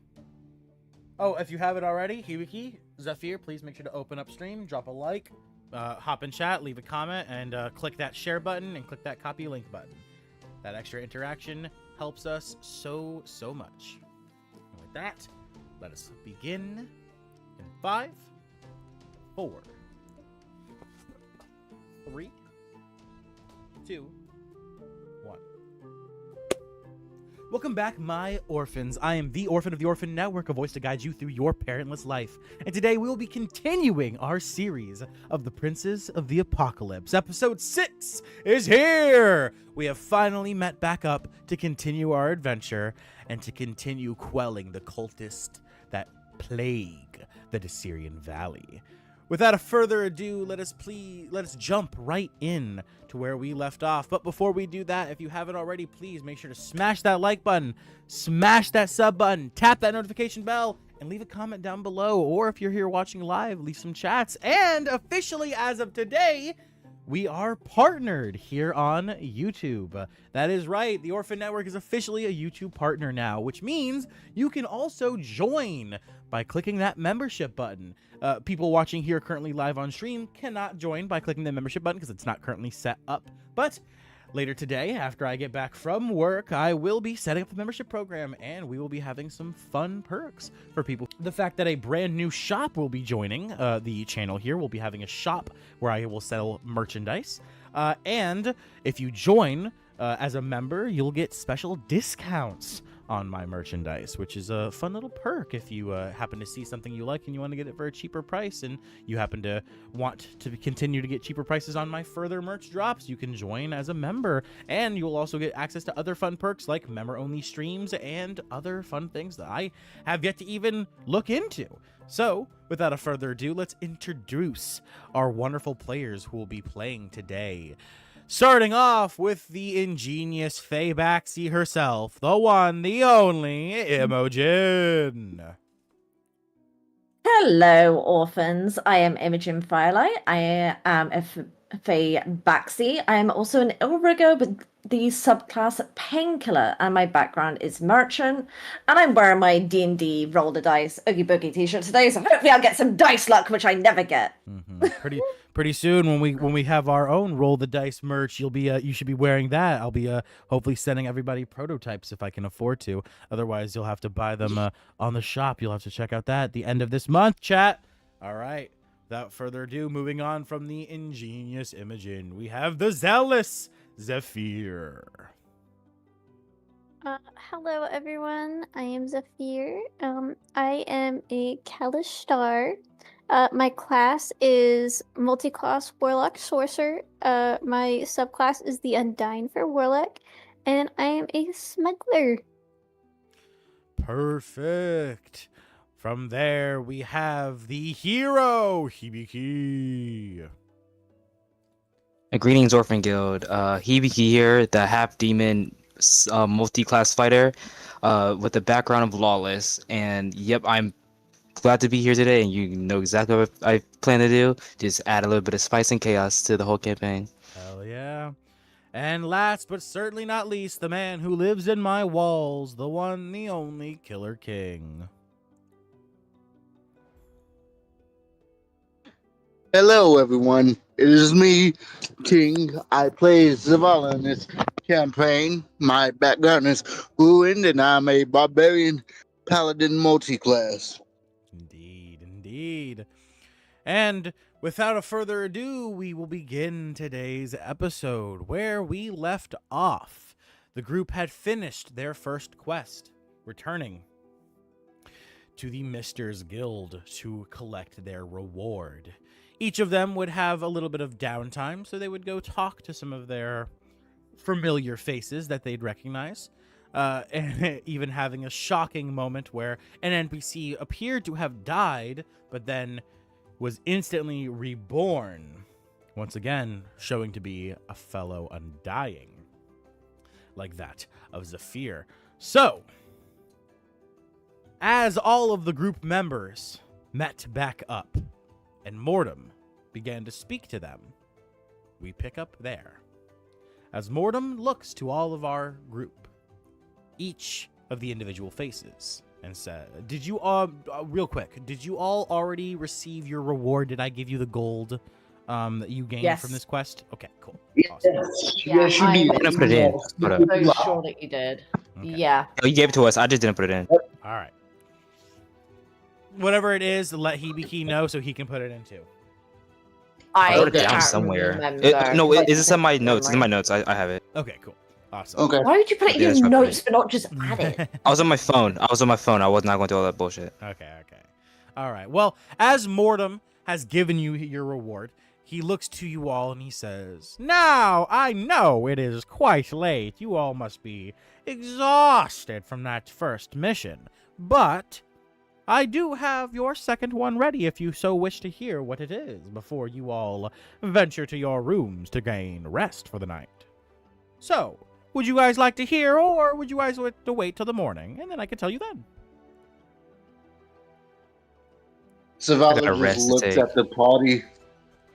Oh, if you haven't already, Hibiki, Zephyr, please make sure to open up stream, drop a like, hop in chat, leave a comment, and click that share button and click that copy link button. That extra interaction helps us so much. And with that, let us begin in 5, 4, 3, 2, 1. Welcome back, my orphans. I am the Orphan of the Orphan Network, a voice to guide you through your parentless life. And today we will be continuing our series of the Princes of the Apocalypse. Episode 6 is here! We have finally met back up to continue our adventure and to continue quelling the cultists that plague the Desirian Valley. Without a further ado, let us jump right in to where we left off. But before we do that, if you haven't already, please make sure to smash that like button, smash that sub button, tap that notification bell, and leave a comment down below. Or if you're here watching live, leave some chats. And officially, as of today, we are partnered here on YouTube. That is right. The Orphan Network is officially a YouTube partner now, which means you can also join by clicking that membership button. People watching here currently live on stream cannot join by clicking the membership button because it's not currently set up. But later today, after I get back from work, I will be setting up the membership program, and we will be having some fun perks for people. The fact that a brand new shop will be joining the channel here. We'll be having a shop where I will sell merchandise. And if you join as a member, you'll get special discounts on my merchandise, which is a fun little perk. If you happen to see something you like and you want to get it for a cheaper price, and you happen to want to continue to get cheaper prices on my further merch drops, you can join as a member, and you will also get access to other fun perks like member-only streams and other fun things that I have yet to even look into. So, without a further ado, let's introduce our wonderful players who will be playing today. Starting off with the ingenious Faye Baxi herself, the one, the only, Imogen. Hello, orphans. I am Imogen Firelight. I am a Faye Baxi. I am also an Ilrigo with the subclass Painkiller, and my background is Merchant. And I'm wearing my D&D Roll the Dice Oogie Boogie t-shirt today, so hopefully I'll get some dice luck, which I never get. Pretty soon, when we have our own Roll the Dice merch, you should be wearing that. I'll be hopefully sending everybody prototypes if I can afford to. Otherwise, you'll have to buy them on the shop. You'll have to check out that at the end of this month, chat. All right. Without further ado, moving on from the ingenious Imogen, we have the zealous Zephyr. Hello, everyone. I am Zephyr. I am a Kalishtar. My class is multi-class Warlock Sorcerer. My subclass is the Undying for Warlock, and I am a Smuggler. Perfect. From there, we have the hero, Hibiki. Greetings, Orphan Guild. Hibiki here, the half-demon multi-class fighter with the background of Lawless. And yep, I'm glad to be here today, and you know exactly what I plan to do. Just add a little bit of spice and chaos to the whole campaign. Hell yeah. And last but certainly not least, the man who lives in my walls, the one, the only Killer King. Hello, everyone. It is me, King. I play Zavala in this campaign. My background is ruined, and I'm a barbarian paladin multi-class. Indeed. And without a further ado, we will begin today's episode where we left off. The group had finished their first quest, returning to the Mister's Guild to collect their reward. Each of them would have a little bit of downtime, so they would go talk to some of their familiar faces that they'd recognize. And even having a shocking moment where an NPC appeared to have died, but then was instantly reborn. Once again, showing to be a fellow Undying, like that of Zephyr. So, As all of the group members met back up and Mortem began to speak to them, we pick up there. As Mortem looks to all of our group, each of the individual faces, and said, did you real quick, did you all already receive your reward? Did I give you the gold that you gained from this quest? Okay, cool. Awesome. Yeah, should be. I'm gonna put it in. Hold up. so sure that you did. Okay. Yeah. Oh, you gave it to us. I just didn't put it in. All right. Whatever it is, let Hibiki know so he can put it in too. I wrote it can't down somewhere. remember. No, Like, is this in my notes? It's in my notes. I have it. Okay, cool. Awesome. Okay. Why would you put it Yeah, in that's your my point. notes but not just add it? I was on my phone. I was not going through all that bullshit. Okay. All right. Well, as Mortem has given you your reward, he looks to you all and he says, now, I know it is quite late. You all must be exhausted from that first mission. But I do have your second one ready if you so wish to hear what it is before you all venture to your rooms to gain rest for the night. So, would you guys like to hear, or would you guys like to wait till the morning, and then I can tell you then? Zavala I got a rest just to looks take. at the party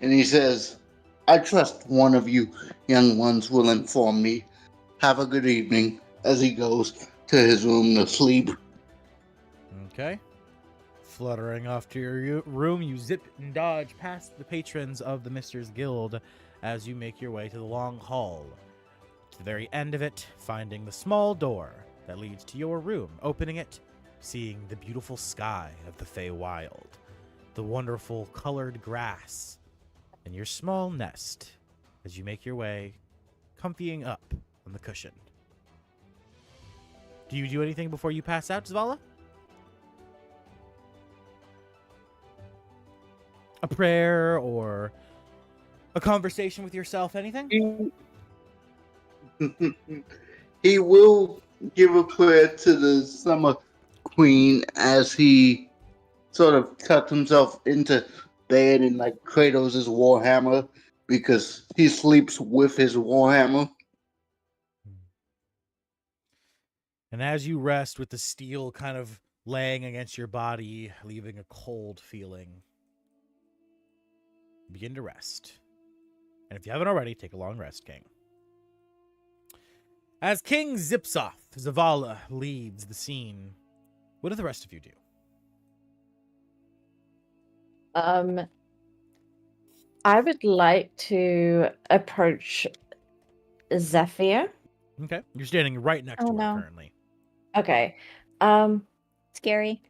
and he says, I trust one of you young ones will inform me. Have a good evening, as he goes to his room to sleep. Okay. Fluttering off to your room, you zip and dodge past the patrons of the Misters Guild as you make your way to the long hall. To the very end of it, finding the small door that leads to your room, opening it, seeing the beautiful sky of the Feywild, the wonderful colored grass, and your small nest as you make your way, comfying up on the cushion. Do you do anything before you pass out, Zavala? A prayer or a conversation with yourself, anything? He will give a prayer to the Summer Queen as he sort of tucks himself into bed and like cradles his warhammer because he sleeps with his warhammer. And as you rest with the steel kind of laying against your body, leaving a cold feeling, begin to rest. And if you haven't already, take a long rest, King. As King zips off, Zavala leaves the scene. What do the rest of you do? I would like to approach Zephyr. Okay. You're standing right next to her no. currently. Okay. Scary.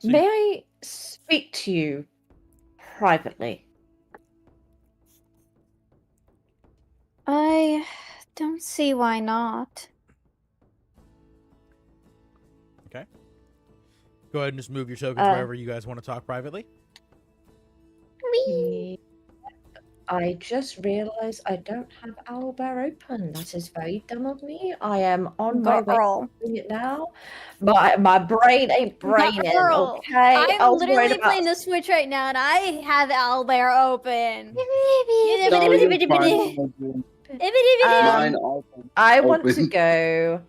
So May I speak to you privately? I don't see why not. Go ahead and just move your tokens wherever you guys want to talk privately. I just realized I don't have Owlbear open. That is very dumb of me. I am on my way Girl. to doing it now. My brain ain't braining. Girl, Okay, I I'm was worried literally about- playing the Switch right now, and I have Owlbear open. Mine also. I want to Open. go.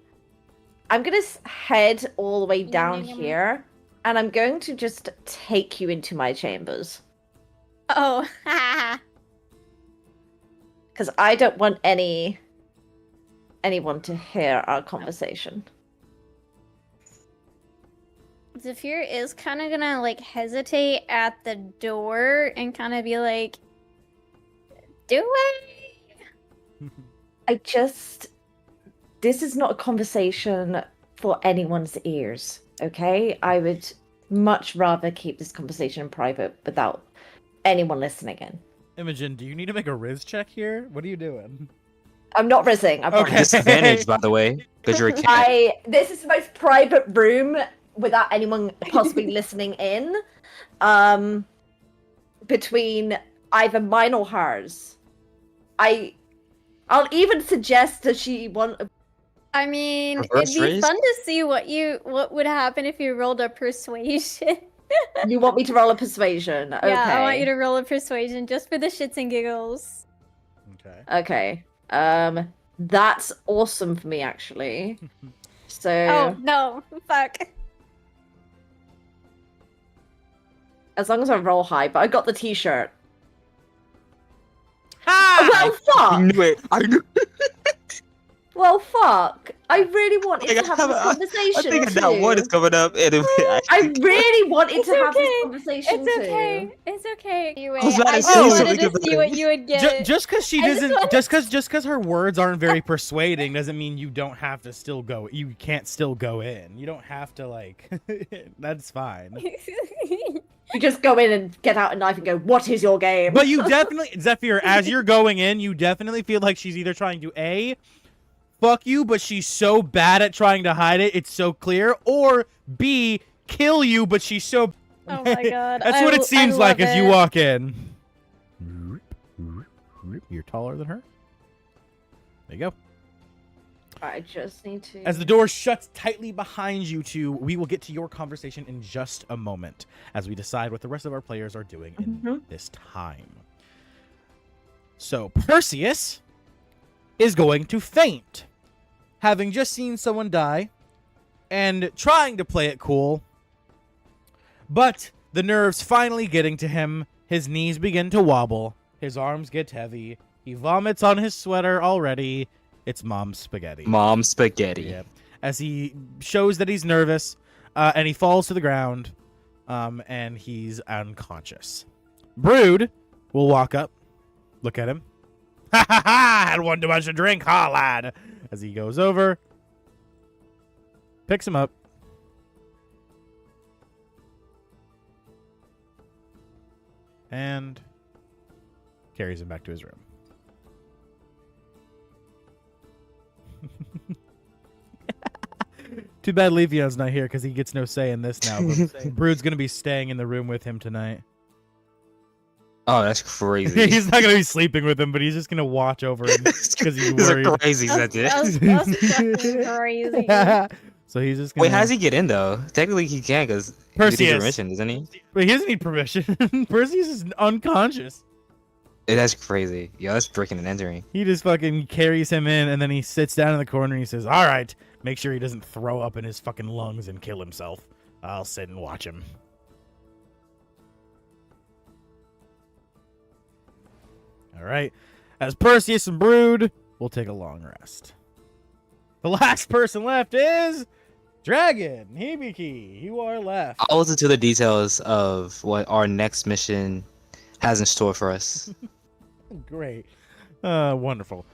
I'm gonna head all the way down yum, yum. here, and I'm going to just take you into my chambers Oh, because I don't want anyone to hear our conversation. Zephyr is kind of gonna like hesitate at the door and kind of be like, "Do I?" This is not a conversation for anyone's ears, okay? I would much rather keep this conversation in private without anyone listening in. Imogen, do you need to make a Riz check here? What are you doing? I'm not rizzing. I promise. Okay. Disadvantage, by the way, because you're a cat. This is the most private room without anyone possibly listening in. Between either mine or hers. I'll even suggest that she want. I mean, Reverse it'd be raise? fun to see what would happen if you rolled a persuasion. You want me to roll a persuasion? Okay. Yeah, I want you to roll a persuasion just for the shits and giggles. Okay. Okay. That's awesome for me actually. So Oh no, fuck. As long as I roll high, but I got the t-shirt. Ha! Well, I fuck! knew it. I knew. Well, fuck! I really wanted Like, to have this conversation I think too. that one is coming up, and I really wanted It's to have this okay. conversation It's too. okay. It's okay. I was about to I say just something wanted to see about what it. you would get. Just because she I just doesn't, wanna- just because her words aren't very persuading doesn't mean you don't have to still go. You can't still go in. You don't have to like. That's fine. You just go in and get out a knife and go, "What is your game?" But you definitely, Zephyr, as you're going in, you definitely feel like she's either trying to A, fuck you, but she's so bad at trying to hide it, it's so clear, or B, kill you, but she's so. Oh my god. That's what it seems I like love as you it. walk in. You're taller than her. There you go. I just need to. As the door shuts tightly behind you two, we will get to your conversation in just a moment as we decide what the rest of our players are doing in this time. So, Perseus is going to faint, having just seen someone die and trying to play it cool, but the nerves finally getting to him. His knees begin to wobble, his arms get heavy, he vomits on his sweater already. It's mom's spaghetti. Mom spaghetti. Yeah. As he shows that he's nervous, and he falls to the ground, and he's unconscious. Brood will walk up, look at him. Ha ha ha! Had one too much to drink, huh, lad? As he goes over, picks him up, and carries him back to his room. Too bad Le'Veon's not here because he gets no say in this now. But Brood's gonna be staying in the room with him tonight. Oh, that's crazy. He's not gonna be sleeping with him, but he's just gonna watch over him because he's This is a worried. crazy sentence. That's fucking crazy. So he's just gonna... Wait, how does he get in though? Technically, he can because he needs Perseus. permission, doesn't he? But he doesn't need permission. Perseus is unconscious. That's crazy. Yo, that's breaking and entering. He just fucking carries him in, and then he sits down in the corner and he says, "All right, make sure he doesn't throw up in his fucking lungs and kill himself. I'll sit and watch him." All right. As Perseus and Brood, we'll take a long rest. The last person left is Dragon. Hibiki, you are left. I'll listen to the details of what our next mission has in store for us. Great. Wonderful.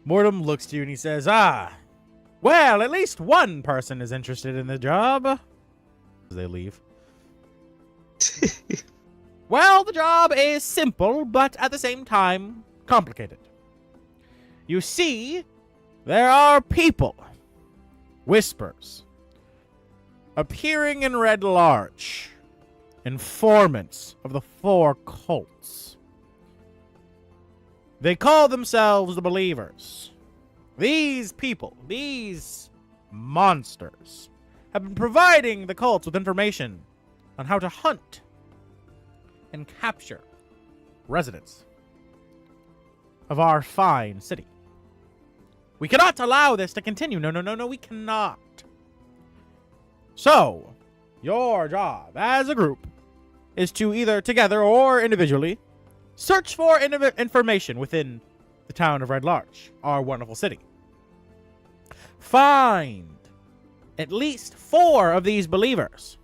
Mortem looks to you and he says, well, at least one person is interested in the job. As they leave. Well, the job is simple, but at the same time, complicated. You see, there are people, whispers, appearing in Red Larch, informants of the 4 cults. They call themselves the Believers. These people, these monsters, have been providing the cults with information on how to hunt and capture residents of our fine city. We cannot allow this to continue. No, we cannot. So, your job as a group is to either together or individually search for information within the town of Red Larch, our wonderful city. Find at least 4 of these believers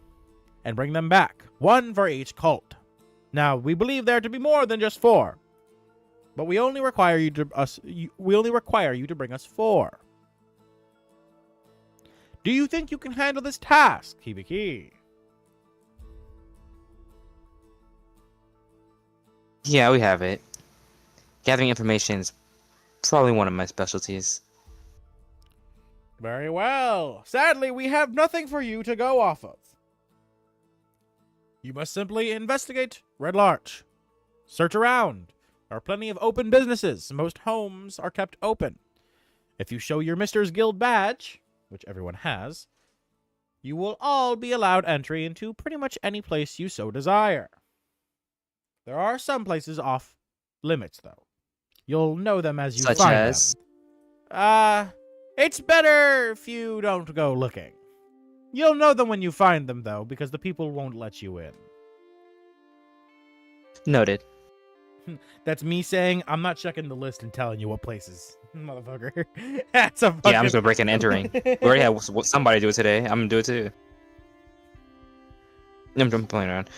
and bring them back, 1 for each cult. Now, we believe there to be more than just 4, but we only require you to bring us 4. Do you think you can handle this task, Hibiki? Yeah, we have it. Gathering information is probably one of my specialties. Very well. Sadly, we have nothing for you to go off of. You must simply investigate Red Larch. Search around. There are plenty of open businesses. Most homes are kept open. If you show your Mister's Guild badge, which everyone has, you will all be allowed entry into pretty much any place you so desire. There are some places off limits, though. You'll know them as you Such find as? them. It's better if you don't go looking. You'll know them when you find them, though, because the people won't let you in. Noted. That's me saying I'm not checking the list and telling you what places, motherfucker. That's a fucking... Yeah, I'm just gonna break and entering. We already had somebody do it today. I'm gonna do it too. I'm playing around.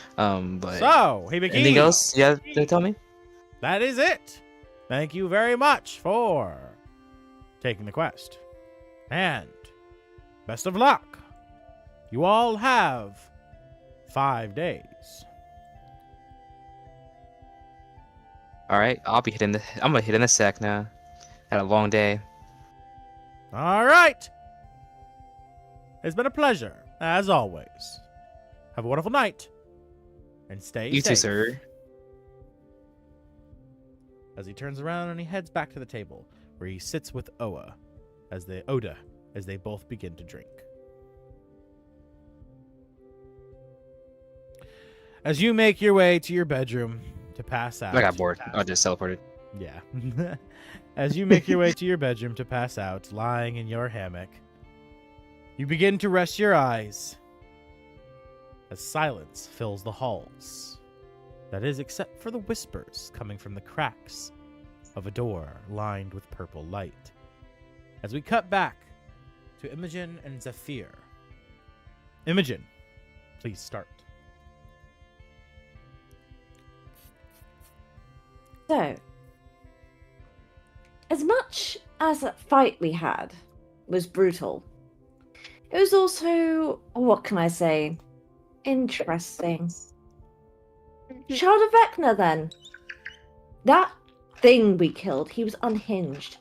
But So, hey, anything else? Yeah, tell me. That is it. Thank you very much for taking the quest. And best of luck. You all have 5 days. All right, I'm gonna hit in a sec now. Had a long day. All right. It's been a pleasure, as always. Have a wonderful night. And stay You safe. too, sir. As he turns around and he heads back to the table, where he sits with Oda, as they both begin to drink. As you make your way to your bedroom to pass out. I got bored. I just teleported. Yeah. As you make your way to your bedroom to pass out, lying in your hammock, you begin to rest your eyes as silence fills the halls. That is, except for the whispers coming from the cracks of a door lined with purple light. As we cut back to Imogen and Zephyr. Imogen, please start. So, as much as that fight we had was brutal, it was also, what can I say, interesting. Child of Vecna, then. That thing we killed, he was unhinged.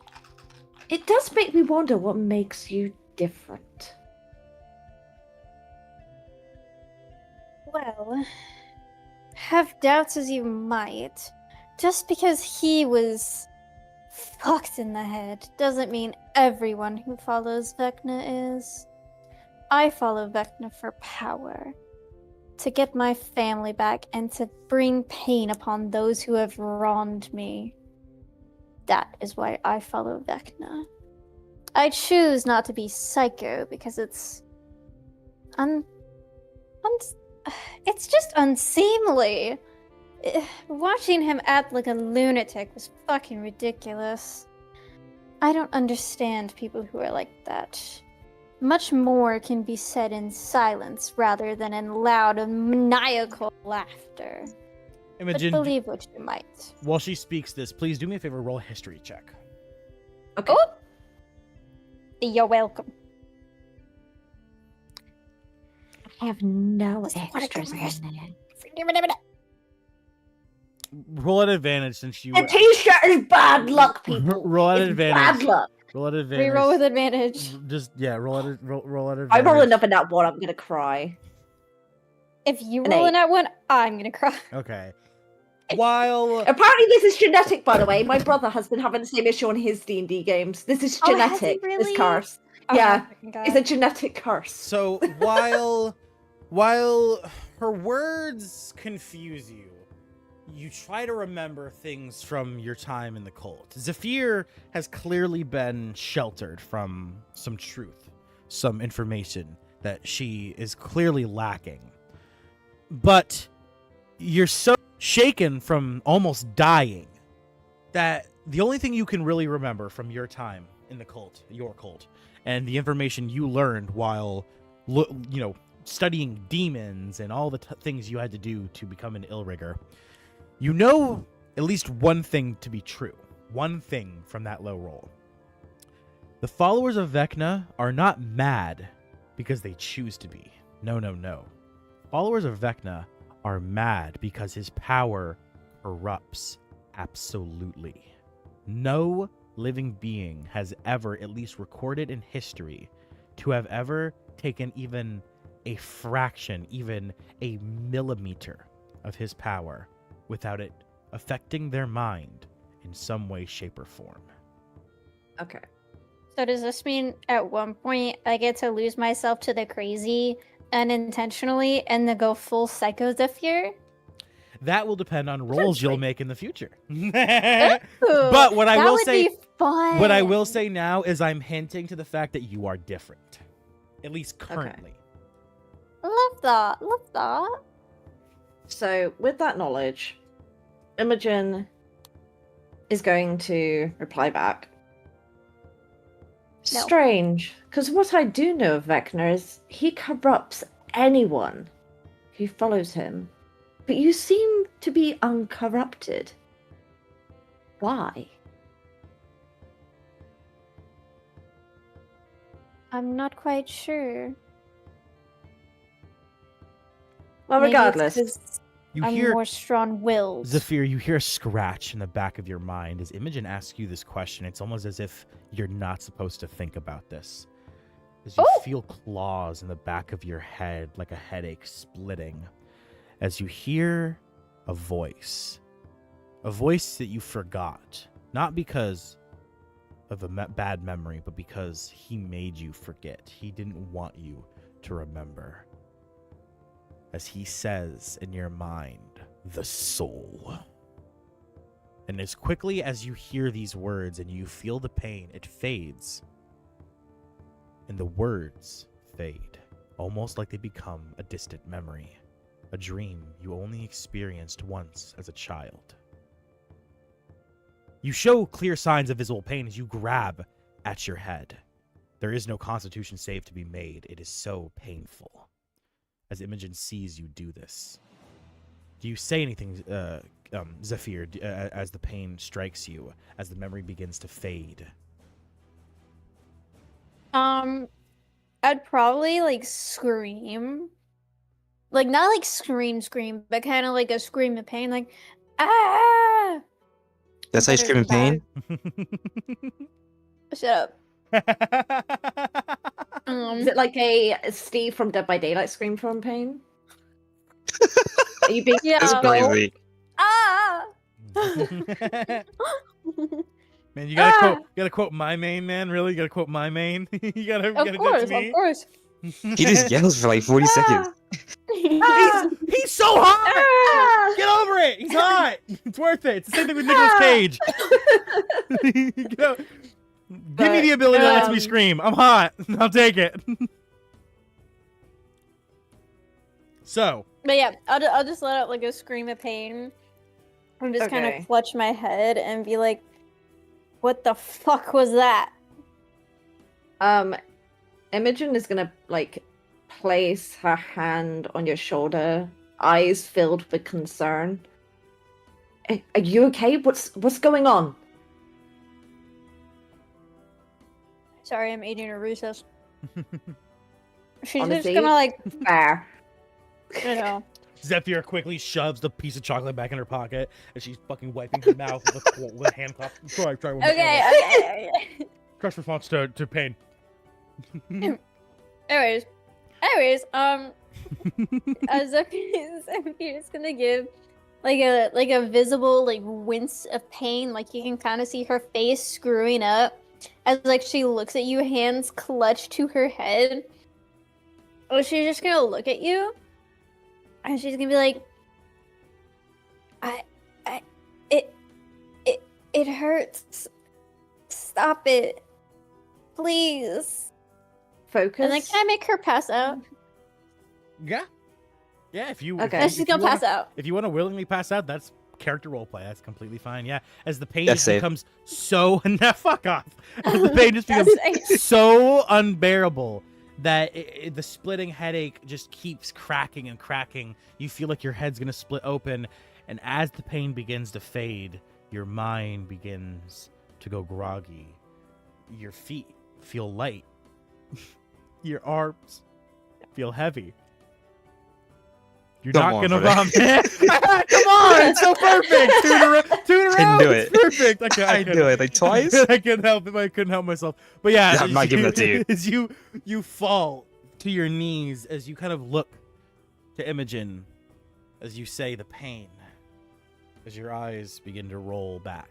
It does make me wonder what makes you different. Well, have doubts as you might. Just because he was fucked in the head doesn't mean everyone who follows Vecna is. I follow Vecna for power. To get my family back and to bring pain upon those who have wronged me. That is why I follow Vecna. I choose not to be psycho because it's it's just unseemly. Watching him act like a lunatic was fucking ridiculous. I don't understand people who are like that. Much more can be said in silence rather than in loud and maniacal laughter. Imogen, but believe what you might. While she speaks this, please do me a favor, roll a history check. Okay. Oh! You're welcome. I have no Just wanna extras come in here. there. Roll at advantage since you... A t-shirt is bad luck, people. Roll at It's advantage. bad luck. Roll at advantage. Reroll with advantage. Just, yeah, roll at advantage. I roll enough in that one, I'm gonna cry. If you An roll 8. in that one, I'm gonna cry. Okay. While... Apparently this is genetic, by the way. My brother has been having the same issue on his D&D games. This is Oh, has he genetic, really? this curse. Oh, Yeah, my fucking God. it's a genetic curse. So, while her words confuse you, you try to remember things from your time in the cult. Zephyr has clearly been sheltered from some truth, some information that she is clearly lacking. But you're so shaken from almost dying that the only thing you can really remember from your time in the cult, your cult, and the information you learned while, studying demons and all the things you had to do to become an Illrigger, you know at least one thing to be true. One thing from that low roll. The followers of Vecna are not mad because they choose to be. No, no, no. Followers of Vecna are mad because his power corrupts absolutely. No living being has ever, at least recorded in history, to have ever taken even a fraction, even a millimeter of his power without it affecting their mind in some way, shape, or form. Okay. So does this mean at one point I get to lose myself to the crazy unintentionally and then go full psycho Zephyr? That will depend on roles you'll make in the future. Ooh, But what I that will would say, be fun. what I will say now is I'm hinting to the fact that you are different, at least currently. Love that. Love that. So, with that knowledge, Imogen is going to reply back. No. Strange, because what I do know of Vecna is he corrupts anyone who follows him. But you seem to be uncorrupted. Why? I'm not quite sure. Well, Maybe it's regardless. 'cause You I'm hear more strong-willed. Zephyr, you hear a scratch in the back of your mind as Imogen asks you this question. It's almost as if you're not supposed to think about this. As you Oh! feel claws in the back of your head, like a headache splitting, as you hear a voice that you forgot, not because of a bad memory, but because he made you forget. He didn't want you to remember. As he says in your mind, the soul. And as quickly as you hear these words and you feel the pain, it fades. And the words fade, almost like they become a distant memory, a dream you only experienced once as a child. You show clear signs of visible pain as you grab at your head. There is no constitution save to be made. It is so painful. As Imogen sees you do this, do you say anything, Zephyr, as the pain strikes you, as the memory begins to fade? I'd probably like scream. Like not like scream, but kind of like a scream of pain, like ah. That's how you scream in pain? Shut up. Is it like a Steve from Dead by Daylight scream from pain? Are you being Yeah. That's crazy. Ah. Man, you gotta quote my main, man. Really, you gotta quote my main. you gotta Of do it course, to me. of course. He just yells for like 40 seconds. He's so hot. Get over it. He's hot. It's worth it. It's the same thing with Nicolas Cage. Give me the ability that lets me scream. I'm hot. I'll take it. So. But yeah, I'll just let out like a scream of pain and just kind Okay. of clutch my head and be like, "What the fuck was that?" Imogen is gonna like place her hand on your shoulder, eyes filled with concern. Are you okay? What's going on? Sorry, I'm eating a Reese's. She's Honestly, just gonna like, Fair. you know. Zephyr quickly shoves the piece of chocolate back in her pocket, and she's fucking wiping her mouth with a hand clap. Try one more. Okay. Crush response to pain. Anyways, Zephyr is gonna give like a visible like wince of pain. Like you can kind of see her face screwing up as like she looks at you, hands clutched to her head. Or she's just gonna look at you, and she's gonna be like, it hurts. Stop it, please." Focus. And then can I make her pass out? Yeah. If you Okay. And she's gonna pass out. If you want to willingly pass out, that's character roleplay. That's completely fine. Yeah. As the pain That's just safe. becomes so fuck off. As the pain just becomes That's so unbearable that the splitting headache just keeps cracking and cracking. You feel like your head's gonna split open, and as the pain begins to fade, your mind begins to go groggy. Your feet feel light. Your arms feel heavy. You're Come not on, gonna brother. vomit. Come on, it's so perfect. Two in a row. I knew It's it. perfect. I knew it like twice. I couldn't help it. I couldn't help myself. But yeah, I'm not giving that to you. As you fall to your knees, as you kind of look to Imogen, as you say the pain, as your eyes begin to roll back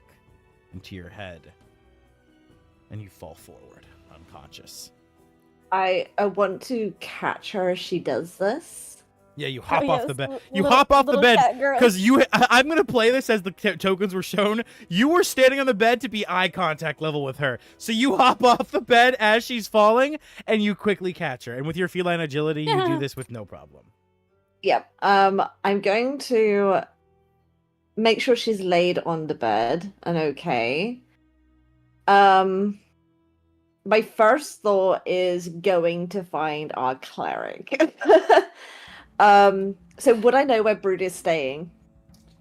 into your head, and you fall forward, unconscious. I want to catch her as she does this. Yeah, you hop off the bed. You little- hop off the little bed cat girl. because I'm gonna play this as the tokens were shown. You were standing on the bed to be eye contact level with her, so you hop off the bed as she's falling, and you quickly catch her. And with your feline agility, you do this with no problem. Yep. I'm going to make sure she's laid on the bed and okay. My first thought is going to find our cleric. So would I know where Brood is staying?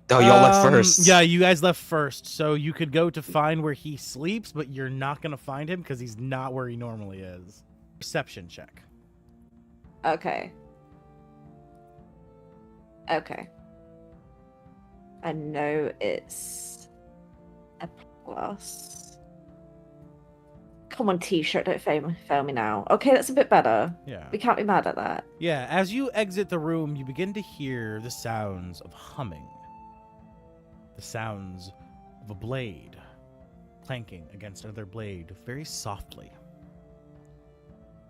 Oh, y'all left first. Yeah, you guys left first, so you could go to find where he sleeps, but you're not gonna find him because he's not where he normally is. Perception check. Okay. Okay. I know it's a plus. Come on, T-shirt, don't fail me now. Okay, that's a bit better. Yeah. We can't be mad at that. Yeah, as you exit the room, you begin to hear the sounds of humming. The sounds of a blade clanking against another blade very softly.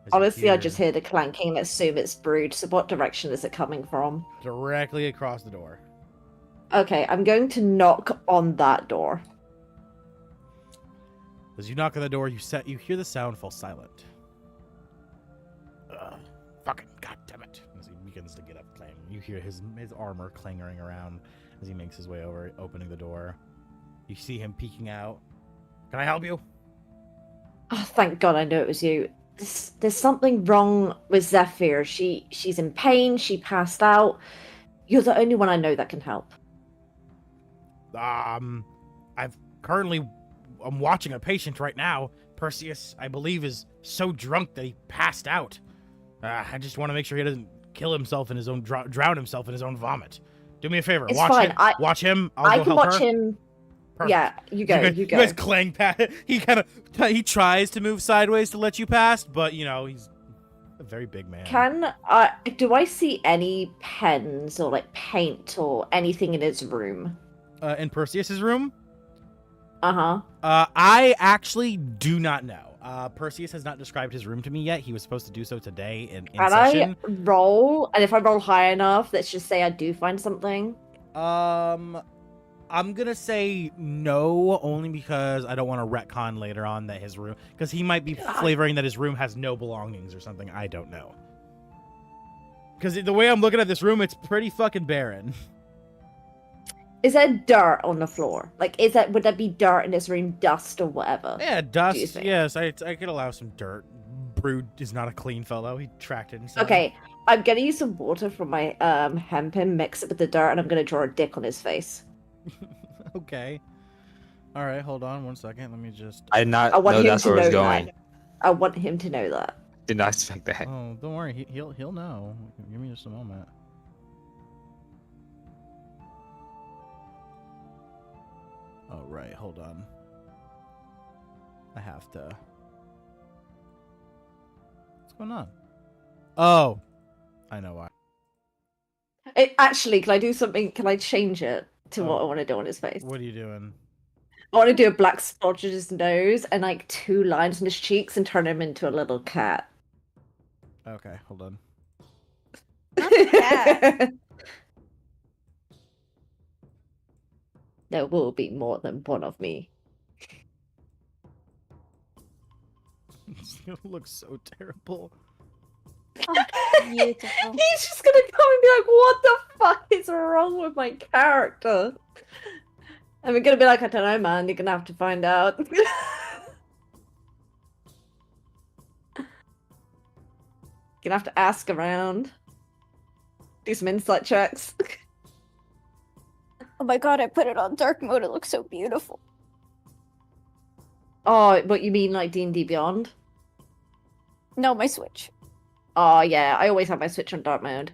As you Honestly, I just hear the clanking. Let's assume it's Brood. So what direction is it coming from? directly across the door. Okay, I'm going to knock on that door. As you knock on the door, you hear the sound fall silent. Fucking goddammit. As he begins to get up, clanging. You hear his armor clanging around as he makes his way over, opening the door. You see him peeking out. Can I help you? Oh, thank God I knew it was you. There's something wrong with Zephyr. She's in pain. She passed out. You're the only one I know that can help. I'm watching a patient right now. Perseus, I believe, is so drunk that he passed out. I just want to make sure he doesn't kill himself in his own drown himself in his own vomit. Do me a favor. It's fine. Watch him. I go can help watch her. him. Perfect. Yeah, you go. You go. You guys clang past. He tries to move sideways to let you pass, but he's a very big man. Do I see any pens or like paint or anything in his room? In Perseus's room? Uh-huh. I actually do not know. Perseus has not described his room to me yet. He was supposed to do so today in session. I roll? And if I roll high enough, let's just say I do find something. I'm gonna say no, only because I don't want to retcon later on that his room, because he might be flavoring that his room has no belongings or something. I don't know. Because the way I'm looking at this room, it's pretty fucking barren. Is there dirt on the floor? Like, would there be dirt in this room, dust or whatever? Yeah, dust. Yes, I could allow some dirt. Brood is not a clean fellow. He tracked it himself. Okay, I'm gonna use some water from my hempen, mix it with the dirt, and I'm gonna draw a dick on his face. Okay. All right, hold on 1 second. Let me just. I know that's where it's going. I want him to know that. Did not expect that. Oh, don't worry. He'll know. Give me just a moment. Oh, right. Hold on. I have to. What's going on? Oh, I know why. Actually, can I do something? Can I change it to what I want to do on his face? What are you doing? I want to do a black splotch on his nose and like 2 lines on his cheeks and turn him into a little cat. Okay, hold on. There will be more than one of me. It's gonna look so terrible. Oh, beautiful. He's just gonna come and be like, what the fuck is wrong with my character? And we're gonna be like, I don't know, man, you're gonna have to find out. Gonna have to ask around. Do some insight checks. Oh my god, I put it on dark mode. It looks so beautiful. Oh, what you mean, like D&D Beyond? No, my Switch. Oh yeah, I always have my Switch on dark mode.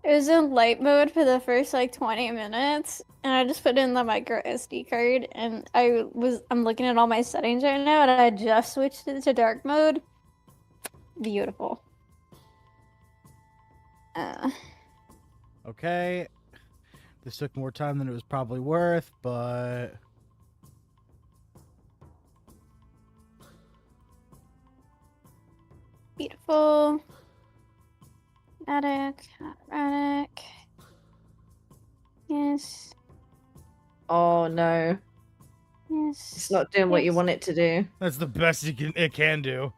It was in light mode for the first like 20 minutes, and I just put in the micro SD card, and I'm looking at all my settings right now, and I just switched it to dark mode. Beautiful. Okay. This took more time than it was probably worth, but... Beautiful. Erratic. Yes. Oh no. Yes. It's not doing what you want it to do. That's the best it can do.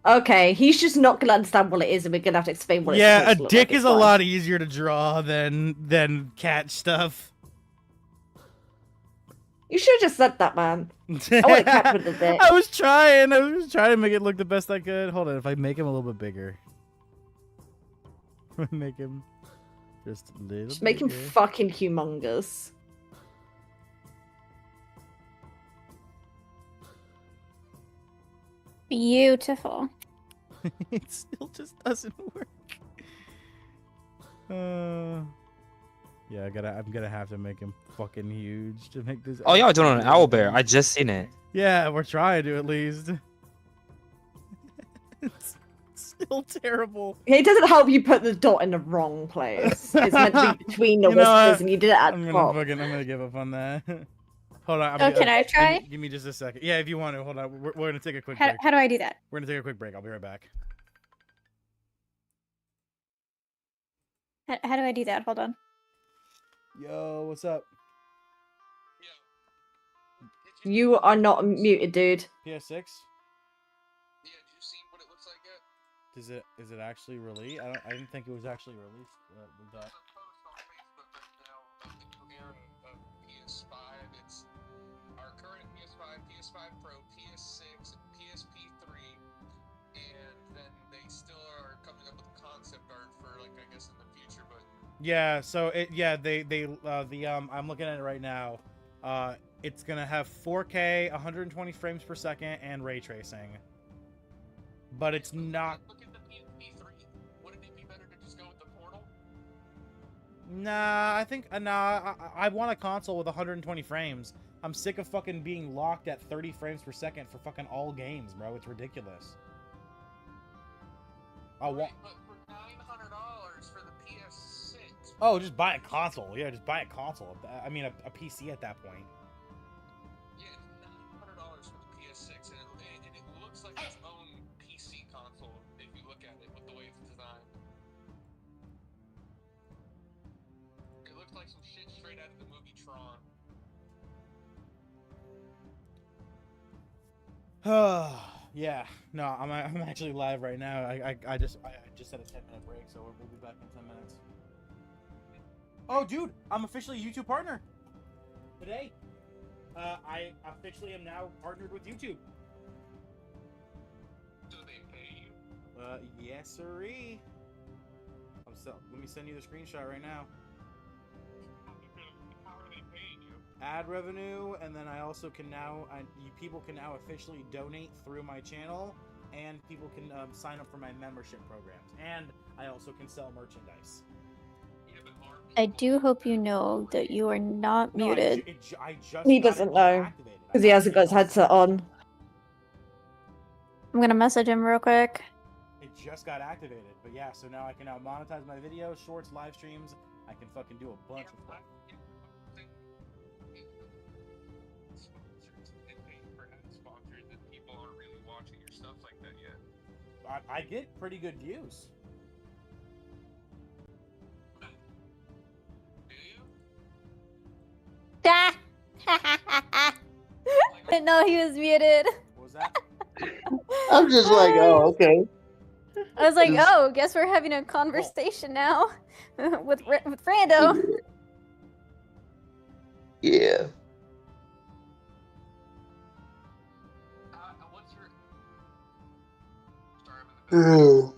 Okay, he's just not gonna understand what it is, and we're gonna have to explain what it's Yeah, supposed a to look dick like. is a lot easier to draw than cat stuff. You should have just said that, man. I would have kept with the bit. I was trying to make it look the best I could. Hold on, if I make him a little bit bigger. Make him just a little Just make him bigger. fucking humongous. Beautiful. It still just doesn't work. Yeah, I'm gonna have to make him fucking huge to make this. Oh, y'all doing an owl bear? I just seen it. Yeah, we're trying to at least. It's still terrible. It doesn't help you put the dot in the wrong place. It's meant to be between the You know whiskers, what? and you did it at I'm the gonna top. give up on that. Hold on. Oh, can I try? Give me just a second. Yeah, if you want to. Hold on. We're gonna take a quick How, break. how do I do that? We're gonna take a quick break. I'll be right back. How do I do that? Hold on. Yo, what's up? You are not muted, dude. PS6? Yeah, did you see what it looks like yet? Is it actually released? I didn't think it was actually released. With that. There's a post on Facebook right now of the new era of PS5. It's our current PS5, PS5 Pro, PS6, and PSP3, and then they still are coming up with concept art for, like, I guess in the future, but Yeah. So I'm looking at it right now. It's gonna have 4K, 120 frames per second, and ray tracing. But it's not. look at the PSP3. Wouldn't it be better to just go with the Portal? Nah, I think I want a console with 120 frames. I'm sick of fucking being locked at 30 frames per second for fucking all games, bro. It's ridiculous. I want. Right, but for $900 for the PS6. Oh, just buy a console. Yeah, just buy a console. I mean, a PC at that point. Yeah, it's $900 for the PS6, and it looks like its own PC console if you look at it with the way it's designed. It looks like some shit straight out of the movie Tron. Yeah. No, I'm actually live right now. I just had a 10-minute break, so we'll be back in 10 minutes. Oh, dude, I'm officially a YouTube partner today. I officially am now partnered with YouTube. Do they pay you? Yes, sirree. Let me send you the screenshot right now. How are they paying you? Ad revenue, and then I also can now, people can now officially donate through my channel, and people can sign up for my membership programs, and I also can sell merchandise. Yeah, but are I people- do hope you know that you are not No, muted. I just He got doesn't it know, activated. because he hasn't got his headset on. I'm gonna message him real quick. It just got activated, but yeah, so now I can now monetize my videos, shorts, live streams. I can fucking do a bunch of stuff. Sponsors and paying for ad sponsors, and people aren't really watching your stuff like that yet. I get pretty good views. Do you? Ah! Didn't know he was muted. What was that? I'm just like, oh, okay. I was like, oh, guess we're having a conversation now with Brando. Yeah. What's your? Sorry, I'm in the back. Oh.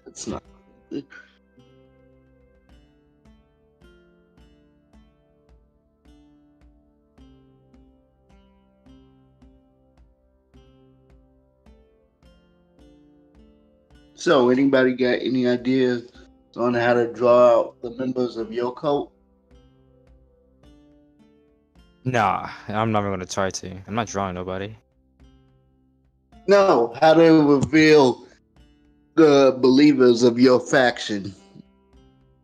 That's not. So, anybody got any ideas on how to draw out the members of your cult? Nah, I'm never gonna try to. I'm not drawing nobody. No, how to reveal the believers of your faction.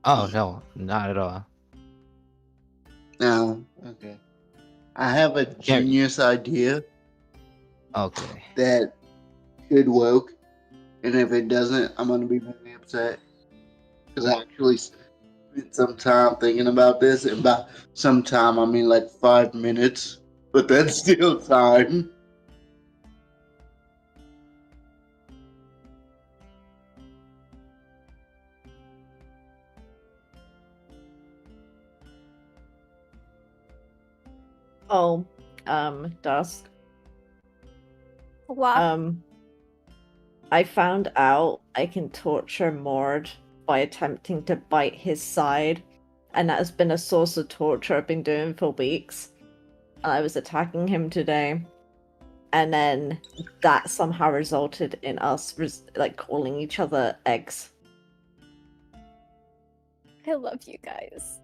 Oh no, not at all. Now, okay. I have a Can't. genius idea Okay. that could work, and if it doesn't, I'm gonna be very upset because I actually spent some time thinking about this, and by some time I mean like 5 minutes, but that's still time. Oh, Dusk. Wow. I found out I can torture Mord by attempting to bite his side, and that has been a source of torture I've been doing for weeks. I was attacking him today, and then that somehow resulted in us like calling each other eggs. I love you guys.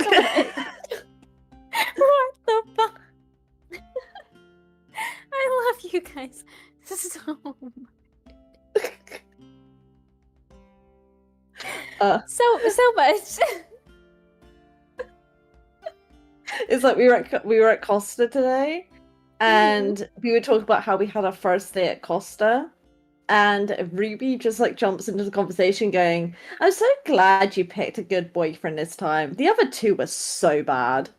So much. What the fuck? I love you guys so much. So much. It's like we were at Costa today, and we were talking about how we had our first day at Costa, and Ruby just like jumps into the conversation going, "I'm so glad you picked a good boyfriend this time. The other two were so bad."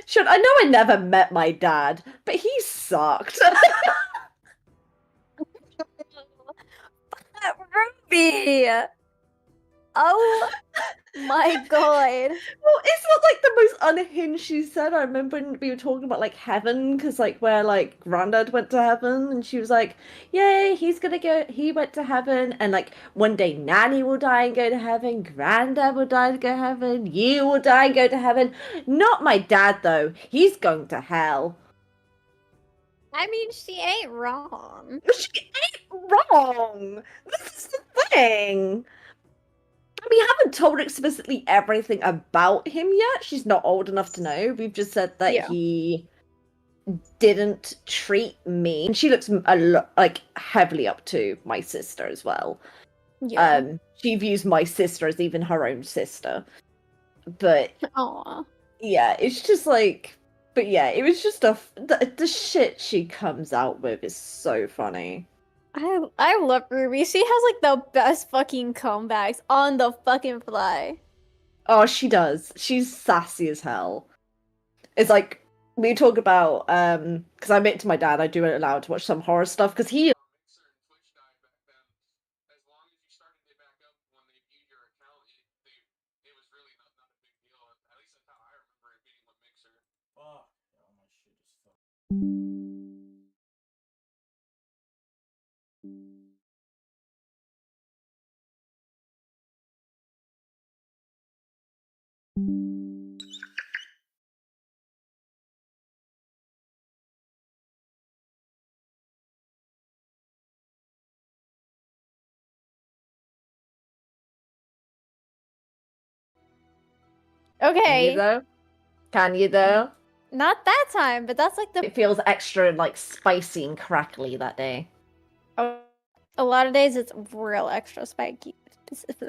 Sure, I know I never met my dad, but he sucked. Ruby! Oh my god. Well, it's not like the most unhinged she said. I remember when we were talking about like heaven, because like where like Grandad went to heaven, and she was like, "Yay, he's gonna go. He went to heaven, and like one day Nanny will die and go to heaven. Granddad will die and go to heaven. You will die and go to heaven. Not my dad though. He's going to hell." I mean, she ain't wrong. She ain't wrong. This is the thing. We haven't told explicitly everything about him yet. She's not old enough to know. We've just said that Yeah. he didn't treat me. And she looks like heavily up to my sister as well. Yeah. She views my sister as even her own sister. But Aw. yeah, it's just like. But yeah, it was just the shit she comes out with is so funny. I love Ruby. She has like the best fucking comebacks on the fucking fly. Oh, she does. She's sassy as hell. It's like we talk about because I admit to my dad I do it aloud to watch some horror stuff because he Mixer and Twitch died back then. As long as you started it back up when they viewed your account, it was really not a big deal. At least that's how I remember it being with Mixer. Fuck. Oh, my shit is fucked. Can you Okay. though? Can you though? Not that time, but that's like the It feels extra like spicy and crackly that day. a lot of days it's real extra spiky. Sorry.